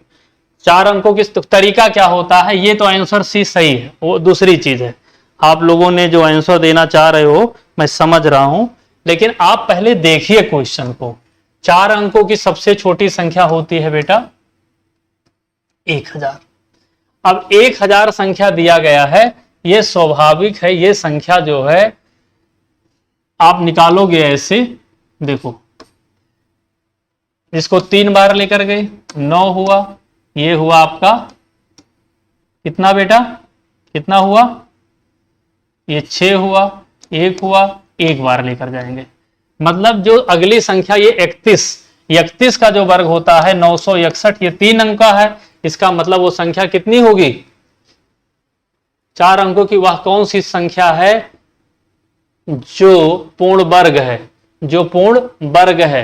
4 अंकों की तरीका क्या होता है, ये तो आंसर सी सही है, वो दूसरी चीज है। आप लोगों ने जो आंसर देना चाह रहे हो मैं समझ रहा हूं, लेकिन आप पहले देखिए क्वेश्चन को। 4 अंकों की सबसे छोटी संख्या होती है बेटा 1000। अब 1000 संख्या दिया गया है, ये स्वाभाविक है, ये संख्या जो है आप निकालोगे ऐसे, देखो इसको 3 बार लेकर गए 9 हुआ, ये हुआ आपका कितना बेटा, कितना हुआ, ये 6 हुआ, 1 हुआ, 1 बार लेकर जाएंगे, मतलब जो अगली संख्या ये 31 का जो वर्ग होता है 961, ये 3 अंक का है, इसका मतलब वो संख्या कितनी होगी, 4 अंकों की वह कौन सी संख्या है जो पूर्ण वर्ग है, जो पूर्ण वर्ग है।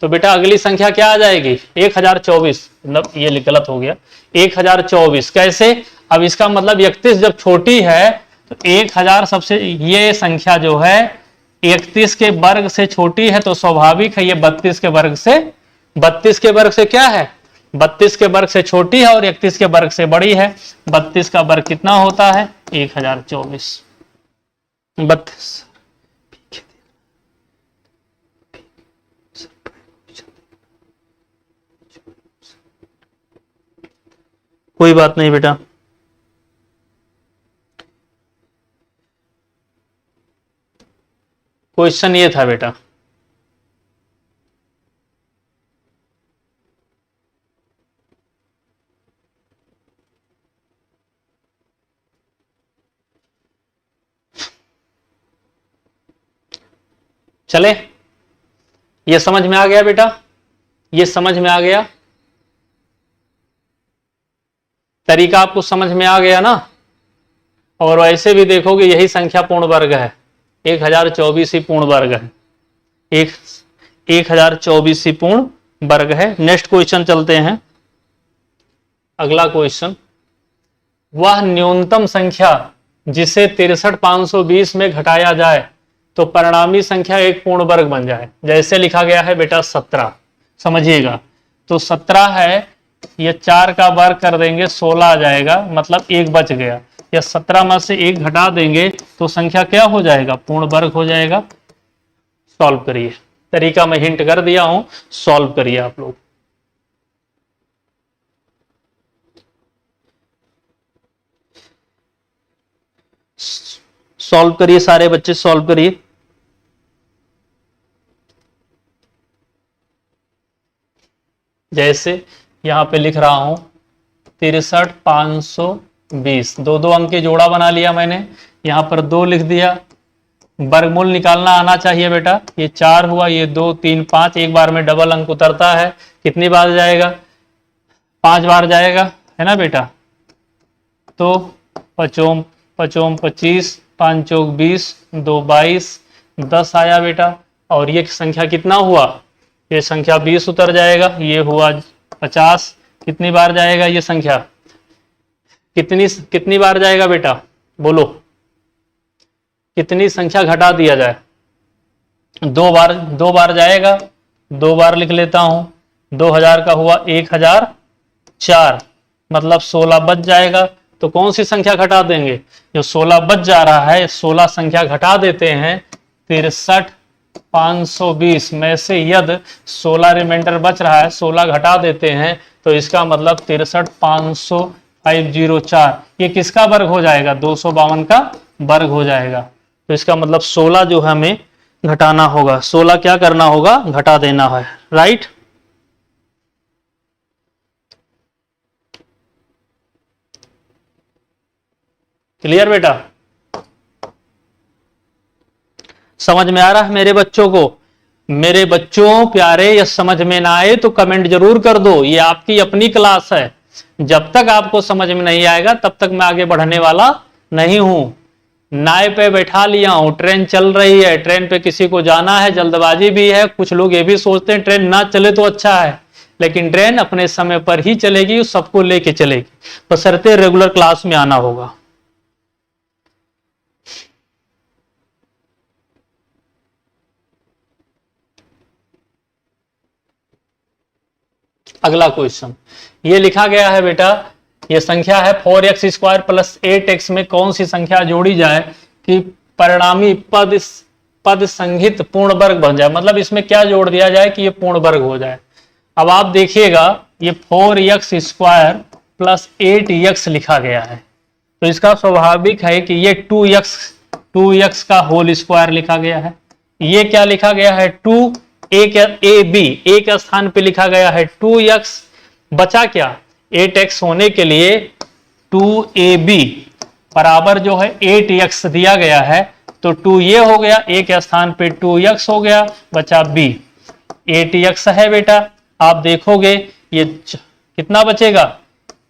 तो बेटा अगली संख्या क्या आ जाएगी 1024, मतलब ये गलत हो गया, 1024 कैसे, अब इसका मतलब 31 जब छोटी है तो 1000 सबसे, ये संख्या जो है 31 के वर्ग से छोटी है, तो स्वाभाविक है ये 32 के वर्ग से क्या है, 32 के वर्ग से छोटी है और 31 के वर्ग से बड़ी है। 32 का वर्ग कितना होता है 1024, 32। कोई बात नहीं बेटा, क्वेश्चन ये था बेटा। चले, ये समझ में आ गया बेटा, ये समझ में आ गया, तरीका आपको समझ में आ गया ना। और वैसे भी देखोगे यही संख्या पूर्ण वर्ग है, 1024 ही पूर्ण वर्ग है, 1024 ही पूर्ण वर्ग है। नेक्स्ट क्वेश्चन चलते हैं। अगला क्वेश्चन, वह न्यूनतम संख्या जिसे 63520 में घटाया जाए तो परिणामी संख्या एक पूर्ण वर्ग बन जाए। जैसे लिखा गया है बेटा 17, समझिएगा, तो 17 है, ये 4 का वर्ग कर देंगे 16 आ जाएगा, मतलब 1 बच गया। या 17 में से 1 घटा देंगे तो संख्या क्या हो जाएगा, पूर्ण वर्ग हो जाएगा। सॉल्व करिए, तरीका मैं हिंट कर दिया हूं, सॉल्व करिए आप लोग। सॉल्व करिए सारे बच्चे, सॉल्व करिए। जैसे यहां पे लिख रहा हूं 63,520, दो अंक के जोड़ा बना लिया मैंने, यहां पर 2 लिख दिया। वर्गमूल निकालना आना चाहिए बेटा, ये 4 हुआ, ये 2 3 5, एक बार में डबल अंक उतरता है, कितनी बार जाएगा, 5 बार जाएगा, है ना बेटा। तो 5 5 25, 5 चौक 20, 2 22, 10 आया बेटा। और ये संख्या कितना हुआ, ये संख्या 20 उतर जाएगा, ये हुआ 50, कितनी बार जाएगा ये संख्या, कितनी बार जाएगा बेटा, बोलो कितनी संख्या घटा दिया जाए, 2 बार जाएगा, 2 बार लिख लेता हूं, 2000 का हुआ 1004, मतलब 16 बच जाएगा। तो कौन सी संख्या घटा देंगे, जो 16 बच जा रहा है 16 संख्या घटा देते हैं, 63,520 में से यदि 16 रिमाइंडर बच रहा है 16 घटा देते हैं, तो इसका मतलब 63,504, ये किसका वर्ग हो जाएगा, 252 का वर्ग हो जाएगा। तो इसका मतलब 16 जो हमें घटाना होगा, 16 क्या करना होगा, घटा देना है, राइट। क्लियर बेटा, समझ में आ रहा है मेरे बच्चों को। मेरे बच्चों प्यारे, या समझ में ना आए तो कमेंट जरूर कर दो, ये आपकी अपनी क्लास है, जब तक आपको समझ में नहीं आएगा तब तक मैं आगे बढ़ने वाला नहीं हूं। नाव पे बैठा लिया हूं, ट्रेन चल रही है, ट्रेन पे किसी को जाना है, जल्दबाजी भी है, कुछ लोग ये भी सोचते हैं ट्रेन ना चले तो अच्छा है, लेकिन ट्रेन अपने समय पर ही चलेगी, सबको लेके चलेगी, बशर्ते रेगुलर क्लास में आना होगा। अगला क्वेश्चन ये लिखा गया है बेटा, ये संख्या है 4x स्क्वायर प्लस 8x में कौन सी संख्या जोड़ी जाए कि परिणामी पद संहित पूर्ण वर्ग बन जाए, मतलब इसमें क्या जोड़ दिया जाए कि ये पूर्ण वर्ग हो जाए। अब आप देखिएगा ये 4x स्क्वायर प्लस 8x लिखा गया है, तो इसका स्वाभाविक है कि ये 2x का होल स्क्वायर लिखा गया है, ये क्या लिखा गया है 2, एक एक स्थान पे लिखा गया है 2x, बचा क्या 8x होने के लिए 2ab बराबर जो है 8x दिया गया है, तो 2 ये हो गया, एक स्थान पे 2x हो गया, बचा b, 8x है बेटा। आप देखोगे ये कितना बचेगा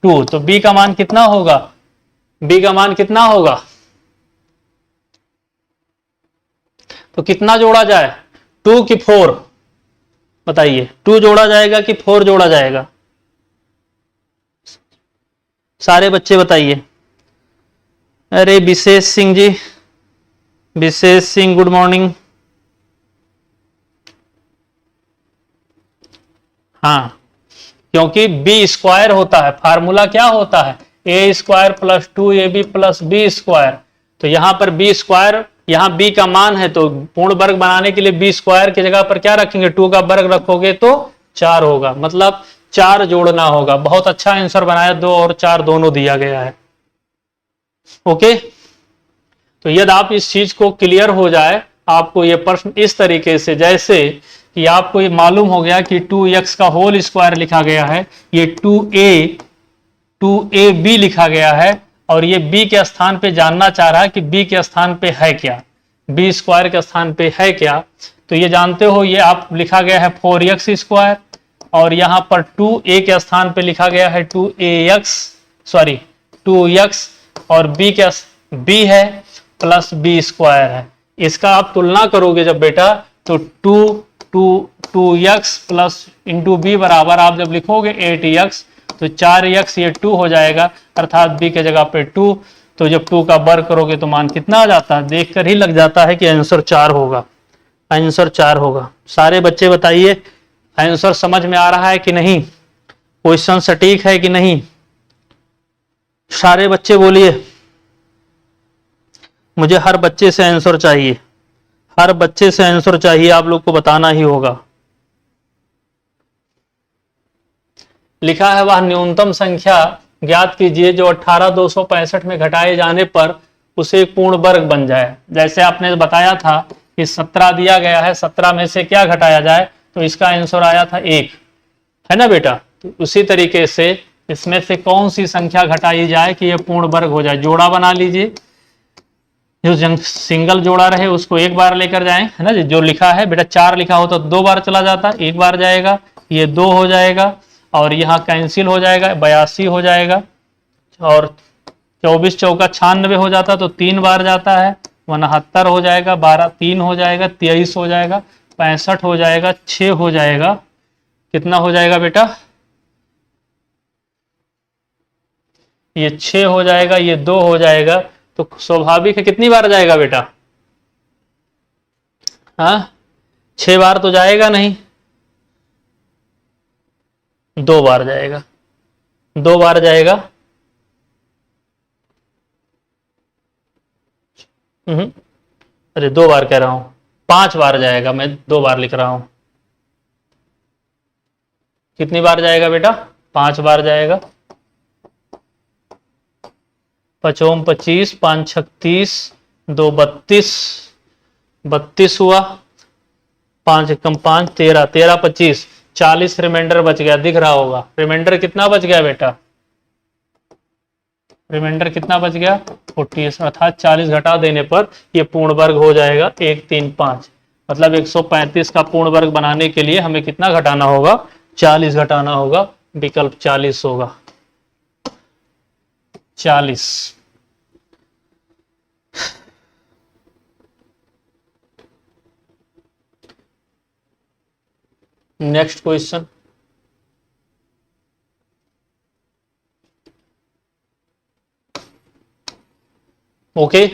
2, तो b का मान कितना होगा, b का मान कितना होगा, तो कितना जोड़ा जाए 2 की 4, बताइए 2 जोड़ा जाएगा कि 4 जोड़ा जाएगा, सारे बच्चे बताइए। अरे विशेष सिंह जी, विशेष सिंह गुड मॉर्निंग। हाँ, क्योंकि बी स्क्वायर होता है, फार्मूला क्या होता है A square plus 2ab plus B square, तो यहां पर बी स्क्वायर, यहाँ b का मान है, तो पूर्ण वर्ग बनाने के लिए b स्क्वायर की जगह पर क्या रखेंगे 2 का वर्ग रखोगे तो 4 होगा, मतलब 4 जोड़ना होगा। बहुत अच्छा आंसर बनाया, 2 और 4 दोनों दिया गया है। ओके, तो यदि आप इस चीज को क्लियर हो जाए, आपको ये प्रश्न इस तरीके से, जैसे कि आपको ये मालूम हो गया कि 2x का होल स्क्वायर लिखा गया है, ये 2ab लिखा गया है, और ये b के स्थान पे जानना चाह रहा है कि b के स्थान पे है क्या, b स्क्वायर के स्थान पे है क्या, तो ये जानते हो ये आप लिखा गया है 4x स्क्वायर, और यहाँ पर 2a के स्थान पे लिखा गया है 2x, और b है प्लस b स्क्वायर है। इसका आप तुलना करोगे जब बेटा, तो 2x प्लस इंटू b बराबर आप जब लिखोगे 8x, तो 4x ये 2 हो जाएगा, अर्थात b के जगह पे 2, तो जब 2 का वर्ग करोगे तो मान कितना आ जाता है, देखकर ही लग जाता है कि आंसर 4 होगा, आंसर 4 होगा। सारे बच्चे बताइए आंसर समझ में आ रहा है कि नहीं, क्वेश्चन सटीक है कि नहीं, सारे बच्चे बोलिए। मुझे हर बच्चे से आंसर चाहिए, हर बच्चे से आंसर चाहिए, आप लोग को बताना ही होगा। लिखा है वह न्यूनतम संख्या ज्ञात कीजिए जो 18,265 में घटाए जाने पर उसे एक पूर्ण वर्ग बन जाए। जैसे आपने बताया था कि 17 दिया गया है, 17 में से क्या घटाया जाए, तो इसका आंसर आया था 1, है ना बेटा। तो उसी तरीके से इसमें से कौन सी संख्या घटाई जाए कि यह पूर्ण वर्ग हो जाए। जोड़ा बना लीजिए, जो सिंगल जोड़ा रहे उसको एक बार लेकर जाएं, है ना। जो लिखा है बेटा 4 लिखा हो तो 2 बार चला जाता, एक बार जाएगा, ये 2 हो जाएगा और यहाँ कैंसिल हो जाएगा, 82 हो जाएगा, और 24 चौका 96 हो जाता तो 3 बार जाता है, 69 हो जाएगा, 12 3 हो जाएगा, 23 हो जाएगा, 65 हो जाएगा, 6 हो जाएगा, कितना हो जाएगा बेटा, ये 6 हो जाएगा, ये 2 हो जाएगा, तो स्वाभाविक है कितनी बार जाएगा बेटा, हाँ 6 बार तो जाएगा नहीं, 2 बार जाएगा, 2 बार जाएगा, अरे 2 बार कह रहा हूं, 5 बार जाएगा, मैं 2 बार लिख रहा हूं। कितनी बार जाएगा बेटा, 5 बार जाएगा। 5 ओम 25, 5 36, 2 32, 32 हुआ, 5 एकम 5, 13, 13 25, 40 रिमाइंडर बच गया, दिख रहा होगा। रिमाइंडर कितना बच गया बेटा, रिमाइंडर कितना बच गया 40, अर्थात 40 घटा देने पर यह पूर्ण वर्ग हो जाएगा 135। मतलब 135 का पूर्ण वर्ग बनाने के लिए हमें कितना घटाना होगा, 40 घटाना होगा, विकल्प 40 होगा, 40। Next question, okay.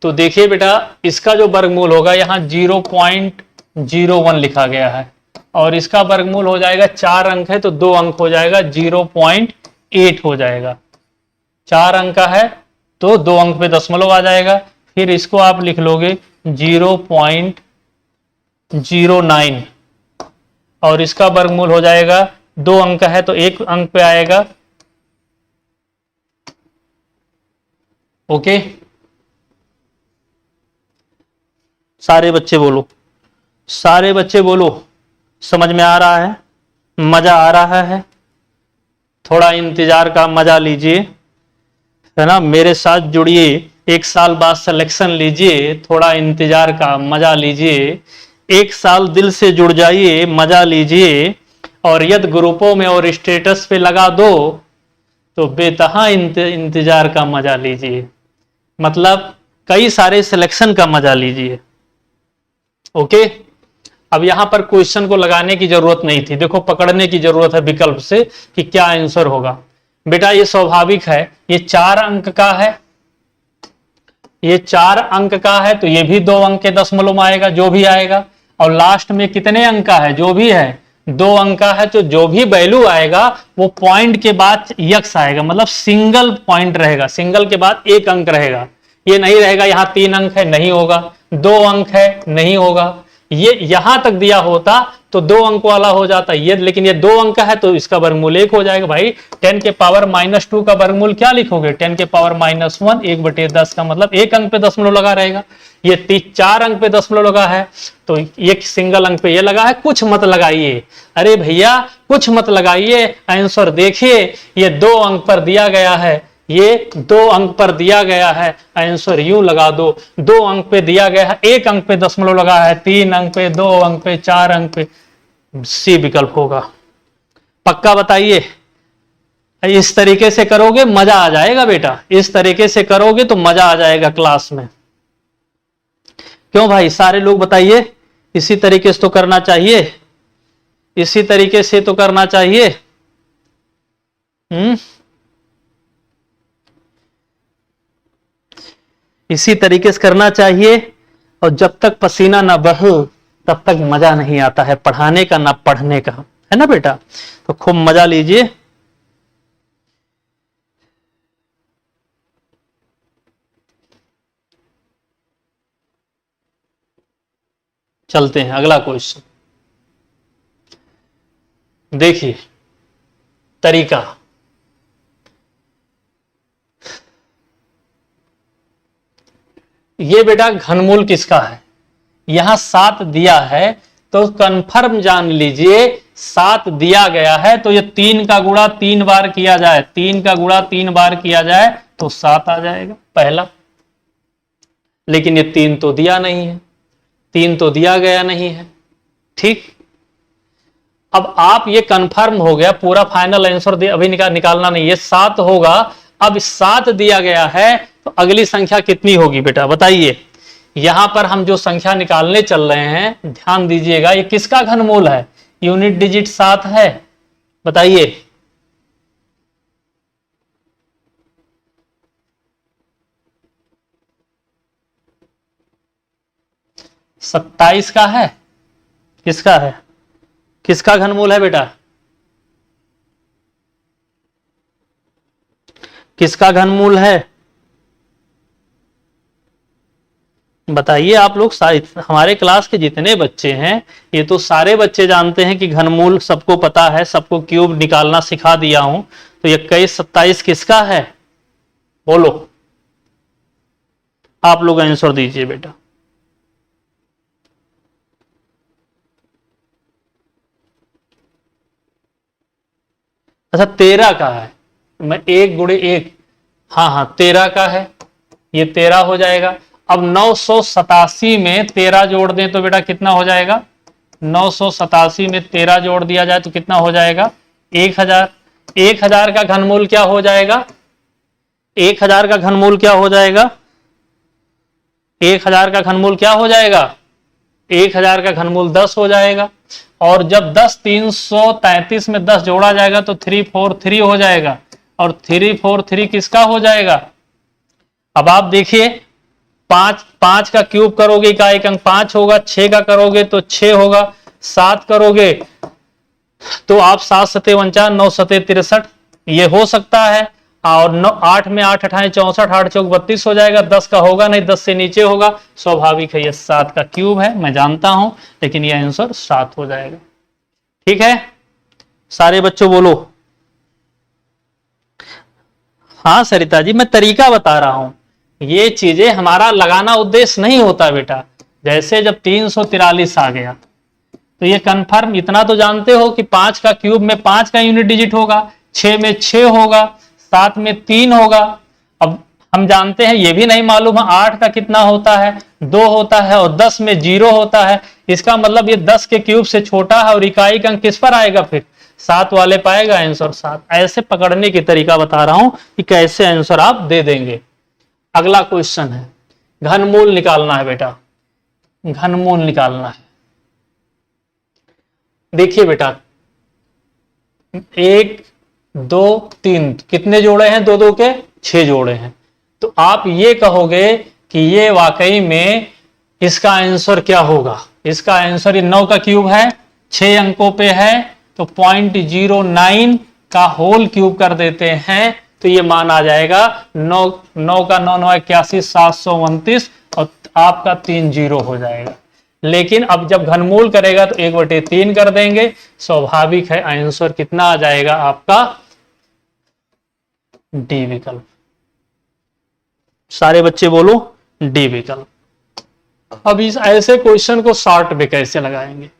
तो देखिए बेटा इसका जो वर्गमूल होगा यहाँ 0.01 लिखा गया है और इसका वर्गमूल हो जाएगा, 4 अंक है तो 2 अंक हो जाएगा, 0.8 हो जाएगा। 4 अंक का है तो 2 अंक पे दशमलव आ जाएगा, फिर इसको आप लिख लोगे 0.09 और इसका वर्गमूल हो जाएगा, 2 अंक है तो 1 अंक पे आएगा, ओके। सारे बच्चे बोलो, सारे बच्चे बोलो, समझ में आ रहा है, मजा आ रहा है, थोड़ा इंतजार का मजा लीजिए, है ना, मेरे साथ जुड़िए, 1 साल बाद सिलेक्शन लीजिए, थोड़ा इंतजार का मजा लीजिए, 1 साल दिल से जुड़ जाइए, मजा लीजिए, और यदि ग्रुपों में और स्टेटस पे लगा दो तो बेतहा इंतजार का मजा लीजिए, मतलब कई सारे सिलेक्शन का मजा लीजिए, ओके। अब यहां पर क्वेश्चन को लगाने की जरूरत नहीं थी, देखो पकड़ने की जरूरत है विकल्प से कि क्या आंसर होगा। बेटा ये स्वाभाविक है, ये 4 अंक का है, ये 4 अंक का है तो ये भी 2 अंक के दशमलव में आएगा, जो भी आएगा, और लास्ट में कितने अंक का है, जो भी है 2 अंक का है, तो जो भी वैल्यू आएगा वो पॉइंट के बाद यक्स आएगा, मतलब सिंगल पॉइंट रहेगा, सिंगल के बाद 1 अंक रहेगा, ये नहीं रहेगा यहाँ 3 अंक है नहीं होगा, 2 अंक है नहीं होगा, ये यहां तक दिया होता तो 2 अंक वाला हो जाता ये, लेकिन ये 2 अंक का है तो इसका वर्गमूल 1 हो जाएगा। भाई 10 के पावर -2 का वर्गमूल क्या लिखोगे, 10 के पावर -1, 1/10 का मतलब 1 अंक पे दशमलव लगा रहेगा, ये 4 अंक पे दशमलव लगा है तो एक सिंगल अंक पे ये लगा है, कुछ मत लगाइए, अरे भैया कुछ मत लगाइए, आंसर देखिए, ये 2 अंक पर दिया गया है, ये 2 अंक पर दिया गया है, आंसर यूं लगा दो, 2 अंक पे दिया गया है, 1 अंक पे दशमलव लगा है, 3 अंक पे, 2 अंक पे, 4 अंक पे, सी विकल्प होगा। पक्का बताइए, इस तरीके से करोगे मजा आ जाएगा बेटा, इस तरीके से करोगे तो मजा आ जाएगा क्लास में। क्यों भाई, सारे लोग बताइए, इसी तरीके से तो करना चाहिए, इसी तरीके से तो करना चाहिए। इसी तरीके से करना चाहिए, और जब तक पसीना ना बहे तब तक मजा नहीं आता है पढ़ाने का ना पढ़ने का, है ना बेटा। तो खूब मजा लीजिए। चलते हैं अगला क्वेश्चन। देखिए तरीका, ये बेटा घनमूल किसका है, यहां 7 दिया है तो कंफर्म जान लीजिए 7 दिया गया है तो ये 3 का गुणा 3 बार किया जाए, 3 का गुणा 3 बार किया जाए तो 7 आ जाएगा पहला। लेकिन ये 3 तो दिया नहीं है, 3 तो दिया गया नहीं है, ठीक। अब आप ये कंफर्म हो गया, पूरा फाइनल आंसर अभी निकालना नहीं, ये 7 होगा। अब 7 दिया गया है तो अगली संख्या कितनी होगी बेटा बताइए। यहां पर हम जो संख्या निकालने चल रहे हैं ध्यान दीजिएगा, ये किसका घनमूल है, यूनिट डिजिट 7 है, बताइए। सत्ताईस का है, किसका है, किसका घनमूल है बेटा, किसका घनमूल है बताइए आप लोग। हमारे क्लास के जितने बच्चे हैं ये तो सारे बच्चे जानते हैं कि घनमूल सबको पता है, सबको क्यूब निकालना सिखा दिया हूं। तो 21 27 किसका है बोलो, आप लोग आंसर दीजिए बेटा। अच्छा 13 का है, मैं 1 गुणे 1, हाँ 13 का है, ये 13 हो जाएगा। अब 987 में 13 जोड़ दें तो बेटा कितना हो जाएगा, 987 में 13 जोड़ दिया जाए तो कितना हो जाएगा 1000। 1000 का घनमूल क्या हो जाएगा, 1000 का घनमूल क्या हो जाएगा, 1000 का घनमूल क्या हो जाएगा, 1000 का घनमूल 10 हो जाएगा। और जब 10 333 में 10 जोड़ा जाएगा तो 343 हो जाएगा, और 343 किसका हो जाएगा। अब आप देखिए 5 का क्यूब करोगे का एक अंक 5 होगा, 6 का करोगे तो 6 होगा, 7 करोगे तो आप 7 सते 49, 9 सते 63, ये हो सकता है। और 8 में 8 अठाए 64, 8 चौक 32 हो जाएगा। 10 का होगा नहीं, 10 से नीचे होगा, स्वाभाविक है ये 7 का क्यूब है, मैं जानता हूं, लेकिन ये आंसर 7 हो जाएगा। ठीक है सारे बच्चों बोलो। हाँ सरिता जी मैं तरीका बता रहा हूं, ये चीजें हमारा लगाना उद्देश्य नहीं होता बेटा। जैसे जब 343 आ गया तो ये कंफर्म इतना तो जानते हो कि 5 का क्यूब में 5 का यूनिट डिजिट होगा, 6 में 6 होगा, 7 में 3 होगा। अब हम जानते हैं, ये भी नहीं मालूम है 8 का कितना होता है, 2 होता है, और 10 में 0 होता है। इसका मतलब ये 10 के क्यूब से छोटा है, और इकाई का अंक किस पर आएगा फिर 7 वाले पाएगा आंसर 7। ऐसे पकड़ने की तरीका बता रहा हूं कि कैसे आंसर आप दे देंगे। अगला क्वेश्चन है, घनमूल निकालना है बेटा, घनमूल निकालना है। देखिए बेटा 1 2 3 कितने जोड़े हैं, 2 2 के 6 जोड़े हैं। तो आप ये कहोगे कि ये वाकई में इसका आंसर क्या होगा। इसका आंसर ये 9 का क्यूब है, 6 अंकों पे है, तो 0.09 का होल क्यूब कर देते हैं तो ये मान आ जाएगा 9 का 9 9 81 729, और आपका 3 0 हो जाएगा। लेकिन अब जब घनमूल करेगा तो 1/3 कर देंगे, स्वाभाविक है आंसर कितना आ जाएगा आपका डी विकल्प। सारे बच्चे बोलो डी विकल्प। अब इस ऐसे क्वेश्चन को शॉर्ट में कैसे लगाएंगे,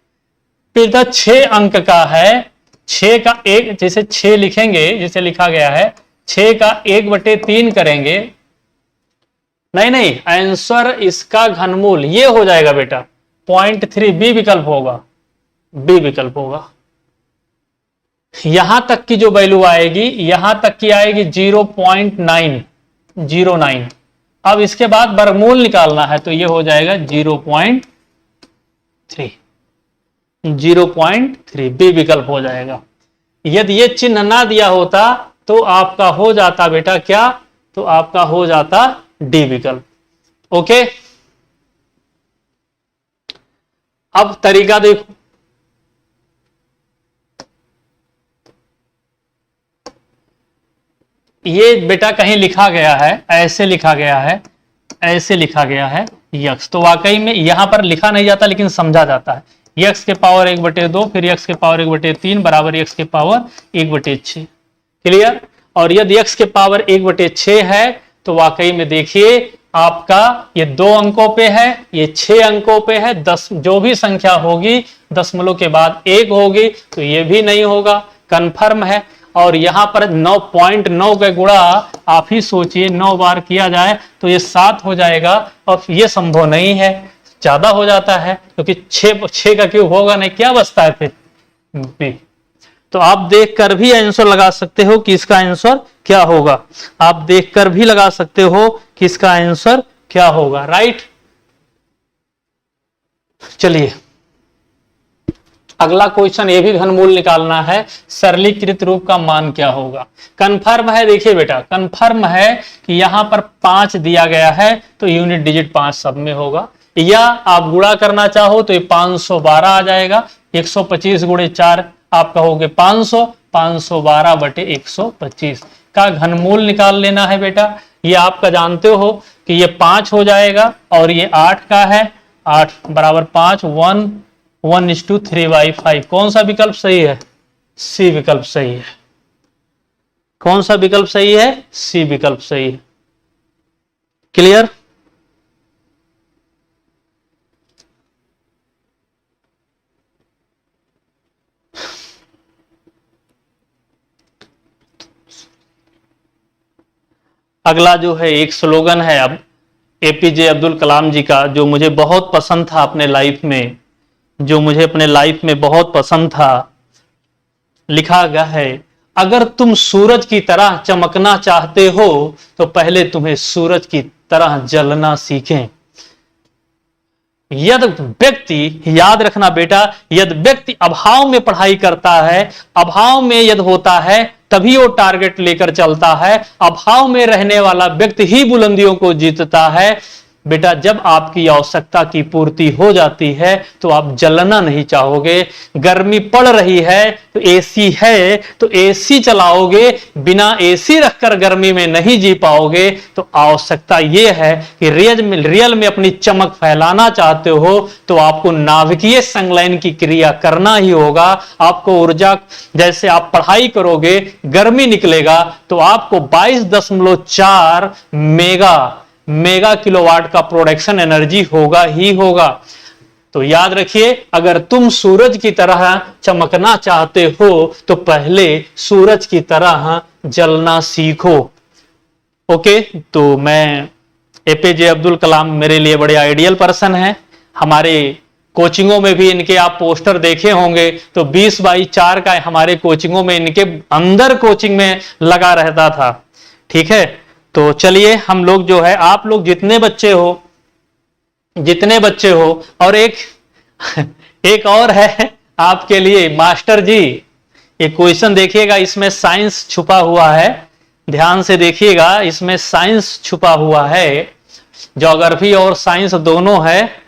बेटा 6 अंक का है, 6 का 1 जैसे 6 लिखेंगे, जैसे लिखा गया है 6 का 1/3 करेंगे, नहीं आंसर इसका घनमूल ये हो जाएगा बेटा 0.3, बी विकल्प होगा, बी विकल्प होगा। यहां तक की जो वैल्यू आएगी, यहां तक की आएगी 0.909। अब इसके बाद वर्गमूल निकालना है तो ये हो जाएगा 0.3, 0.3 बी विकल्प हो जाएगा। यदि ये चिन्ह ना दिया होता तो आपका हो जाता बेटा क्या, तो आपका हो जाता डी विकल्प। ओके अब तरीका देखो, ये बेटा कहीं लिखा गया है, ऐसे लिखा गया है, ऐसे लिखा गया है यक्स, तो वाकई में यहां पर लिखा नहीं जाता लेकिन समझा जाता है। यक्स के पावर 1/2 फिर यक्स के पावर 1/3 बराबर यक्स के पावर 1/6। क्लियर। और यदि यक्स के पावर 1/6 है तो वाकई में देखिए आपका ये 2 अंकों पे है, ये 6 अंकों पे है, 10 जो भी संख्या होगी दशमलव के बाद 1 होगी तो ये भी नहीं होगा, कंफर्म है। और यहां पर 9.9 का गुणा आप ही सोचिए 9 बार किया जाए तो ये 7 हो जाएगा, और ये संभव नहीं है, ज्यादा हो जाता है क्योंकि 6 का क्यूब होगा नहीं, क्या बचता है फिर बी। तो आप देखकर भी आंसर लगा सकते हो कि इसका आंसर क्या होगा, आप देखकर भी लगा सकते हो कि इसका आंसर क्या होगा, राइट। चलिए अगला क्वेश्चन, ये भी घनमूल निकालना है, सरलीकृत रूप का मान क्या होगा। कंफर्म है, देखिए बेटा कंफर्म है कि यहां पर 5 दिया गया है तो यूनिट डिजिट 5 सब में होगा, या आप गुणा करना चाहो तो ये 512 आ जाएगा, 125 गुणे 4 आप कहोगे 500, 512/125 का घनमूल निकाल लेना है बेटा। ये आपका जानते हो कि ये 5 हो जाएगा और ये 8 का है, 8 बराबर 5, 1:3/5। कौन सा विकल्प सही है, सी विकल्प सही है। कौन सा विकल्प सही है, सी विकल्प सही है। क्लियर। अगला जो है एक स्लोगन है अब एपीजे अब्दुल कलाम जी का, जो मुझे बहुत पसंद था अपने लाइफ में, जो मुझे अपने लाइफ में बहुत पसंद था। लिखा गया है, अगर तुम सूरज की तरह चमकना चाहते हो तो पहले तुम्हें सूरज की तरह जलना सीखें। यदि व्यक्ति, याद रखना बेटा, यदि व्यक्ति अभाव में पढ़ाई करता है, अभाव में यदि होता है तभी वो टारगेट लेकर चलता है, अभाव में रहने वाला व्यक्ति ही बुलंदियों को जीतता है। बेटा जब आपकी आवश्यकता की पूर्ति हो जाती है तो आप जलना नहीं चाहोगे। गर्मी पड़ रही है तो एसी है तो एसी चलाओगे, बिना एसी रखकर गर्मी में नहीं जी पाओगे। तो आवश्यकता यह है कि रियल में अपनी चमक फैलाना चाहते हो तो आपको नाभिकीय संलयन की क्रिया करना ही होगा। आपको ऊर्जा, जैसे आप पढ़ाई करोगे गर्मी निकलेगा तो आपको 22.4 मेगा किलोवाट का प्रोडक्शन एनर्जी होगा ही होगा। तो याद रखिए, अगर तुम सूरज की तरह चमकना चाहते हो तो पहले सूरज की तरह जलना सीखो। ओके, तो मैं एपीजे अब्दुल कलाम मेरे लिए बड़े आइडियल पर्सन है। हमारे कोचिंगों में भी इनके आप पोस्टर देखे होंगे तो 20/4 का हमारे कोचिंगों में इनके अंदर कोचिंग में लगा रहता था। ठीक है, तो चलिए हम लोग जो है, आप लोग जितने बच्चे हो, और एक और है आपके लिए मास्टर जी, एक क्वेश्चन देखिएगा, इसमें साइंस छुपा हुआ है, ध्यान से देखिएगा, इसमें साइंस छुपा हुआ है, ज्योग्राफी और साइंस दोनों है।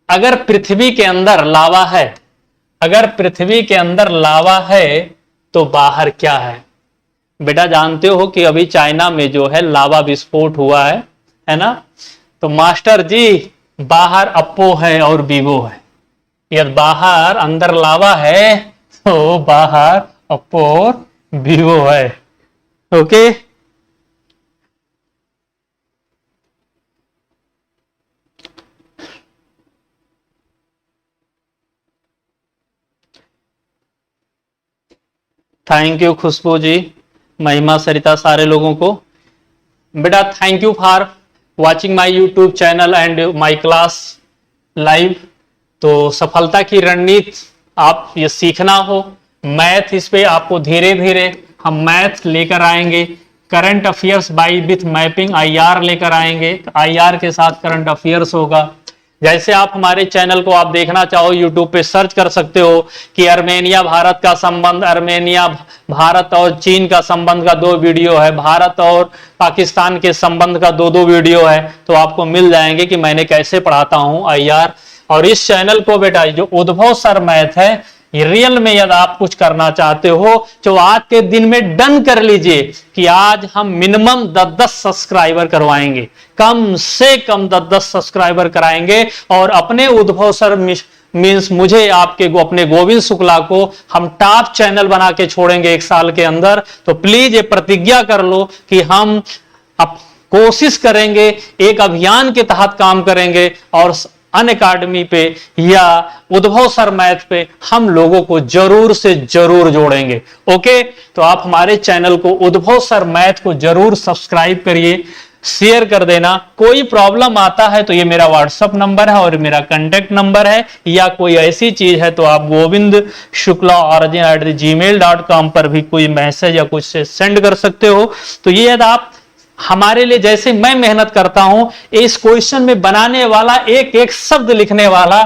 अगर पृथ्वी के अंदर लावा है, अगर पृथ्वी के अंदर लावा है तो बाहर क्या है। बेटा जानते हो कि अभी चाइना में जो है लावा विस्फोट हुआ है ना। तो मास्टर जी बाहर अप्पो है और वीवो है। यदि बाहर अंदर लावा है तो बाहर अप्पो और वीवो है। ओके, थैंक यू खुशबू जी, महिमा, सरिता, सारे लोगों को। बेटा thank you for watching my YouTube channel and my class live. तो सफलता की रणनीति आप ये सीखना हो, मैथ, इस पे आपको धीरे धीरे हम मैथ लेकर आएंगे। Current affairs by with mapping IR लेकर आएंगे, IR के साथ करंट अफेयर्स होगा। जैसे आप हमारे चैनल को आप देखना चाहो यूट्यूब पे सर्च कर सकते हो कि अर्मेनिया भारत का संबंध, अर्मेनिया भारत और चीन का संबंध का 2 वीडियो है, भारत और पाकिस्तान के संबंध का 2 वीडियो है, तो आपको मिल जाएंगे कि मैंने कैसे पढ़ाता हूं आईआर। और इस चैनल को बेटा जो उद्भव सर मैथ है, रियल में यदि आप कुछ करना चाहते हो तो आज के दिन में डन कर लीजिए कि आज हम मिनिमम 10-10 सब्सक्राइबर करवाएंगे, कम से कम 10-10 सब्सक्राइबर कराएंगे और अपने उद्भव सर मीन्स मुझे आपके अपने गोविंद शुक्ला को हम टॉप चैनल बना के छोड़ेंगे 1 साल के अंदर। तो प्लीज ये प्रतिज्ञा कर लो कि हम अब कोशिश करेंगे, एक अभियान के तहत काम करेंगे और अनअकैडमी पे या उद्भव सर मैथ पे हम लोगों को जरूर से जरूर जोड़ेंगे। ओके, तो आप हमारे चैनल को उद्भव सर मैथ को जरूर सब्सक्राइब करिए, शेयर कर देना। कोई प्रॉब्लम आता है तो ये मेरा व्हाट्सअप नंबर है और मेरा कांटेक्ट नंबर है, या कोई ऐसी चीज है तो आप गोविंद शुक्ला origin@gmail.com पर भी कोई मैसेज या कुछ से सेंड कर सकते हो। तो ये यदि आप हमारे लिए, जैसे मैं मेहनत करता हूं इस क्वेश्चन में बनाने वाला, एक एक शब्द लिखने वाला,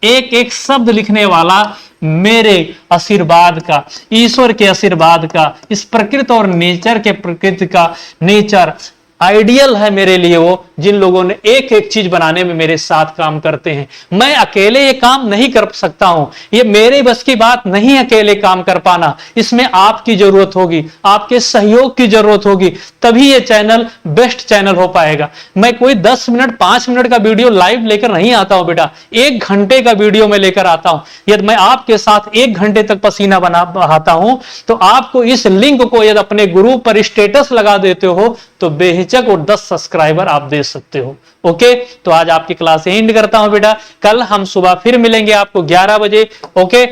एक एक शब्द लिखने वाला मेरे आशीर्वाद का, ईश्वर के आशीर्वाद का, इस प्रकृति और नेचर के प्रकृति का नेचर आइडियल है मेरे लिए वो, जिन लोगों ने एक एक चीज बनाने में मेरे साथ काम करते हैं। मैं अकेले ये काम नहीं कर सकता हूं, ये मेरे बस की बात नहीं अकेले काम कर पाना, इसमें आपकी जरूरत होगी, आपके सहयोग की जरूरत होगी, तभी ये चैनल बेस्ट चैनल हो पाएगा। मैं कोई 10 मिनट 5 मिनट का वीडियो लाइव लेकर नहीं आता हूं बेटा, 1 घंटे का वीडियो में लेकर आता हूं। यदि मैं आपके साथ 1 घंटे तक पसीना बहाता हूं तो आपको इस लिंक को यदि अपने ग्रुप पर स्टेटस लगा देते हो तो बेहिचक और 10 सब्सक्राइबर आप दे सकते हो। ओके, तो आज आपकी क्लास एंड करता हूं बेटा, कल हम सुबह फिर मिलेंगे आपको 11 बजे। ओके,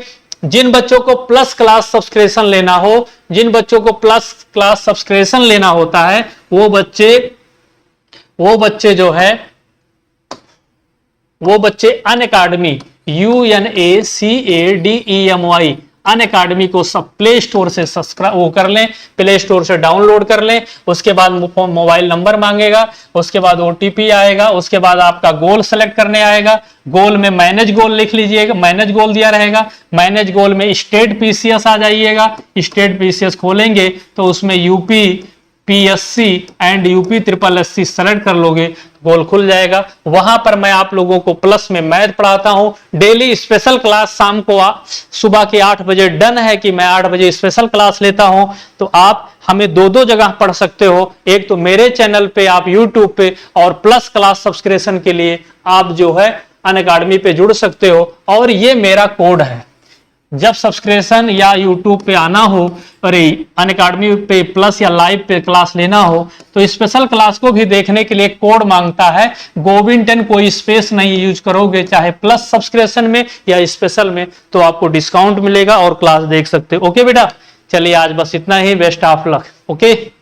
जिन बच्चों को प्लस क्लास सब्सक्रिप्शन लेना हो, जिन बच्चों को प्लस क्लास सब्सक्रिप्शन लेना होता है वो बच्चे जो है वो बच्चे अनअकैडमी UNACADEMY अनअकैडमी को सब प्ले स्टोर से सब्सक्राइब वो कर लें, प्ले स्टोर से डाउनलोड कर लें। उसके बाद मोबाइल नंबर मांगेगा, उसके बाद OTP आएगा, उसके बाद आपका गोल सेलेक्ट करने आएगा। गोल में मैनेज गोल लिख लीजिएगा, मैनेज गोल दिया रहेगा। मैनेज गोल में स्टेट PCS आ जाइएगा, स्टेट PCS खोलेंगे तो उसमें UP PSC and UP SSC select कर लोगे, गोल खुल जाएगा। वहां पर मैं आप लोगों को प्लस में मैथ पढ़ाता हूं, डेली स्पेशल क्लास शाम को सुबह के 8 बजे डन है कि मैं 8 बजे स्पेशल क्लास लेता हूं। तो आप हमें 2 जगह पढ़ सकते हो, एक तो मेरे चैनल पे आप यूट्यूब पे, और प्लस क्लास सब्सक्रिप्शन के लिए आप जो है अनअकैडमी पे जुड़ सकते हो। और ये मेरा कोड है, जब सब्सक्रिप्शन या यूट्यूब पे आना हो, अरे अनअकैडमी पे प्लस या लाइव पे क्लास लेना हो तो स्पेशल क्लास को भी देखने के लिए कोड मांगता है गोविंद10। कोई स्पेस नहीं यूज करोगे, चाहे प्लस सब्सक्रिप्शन में या स्पेशल में, तो आपको डिस्काउंट मिलेगा और क्लास देख सकते हो। ओके बेटा, चलिए आज बस इतना ही, बेस्ट ऑफ लक। ओके।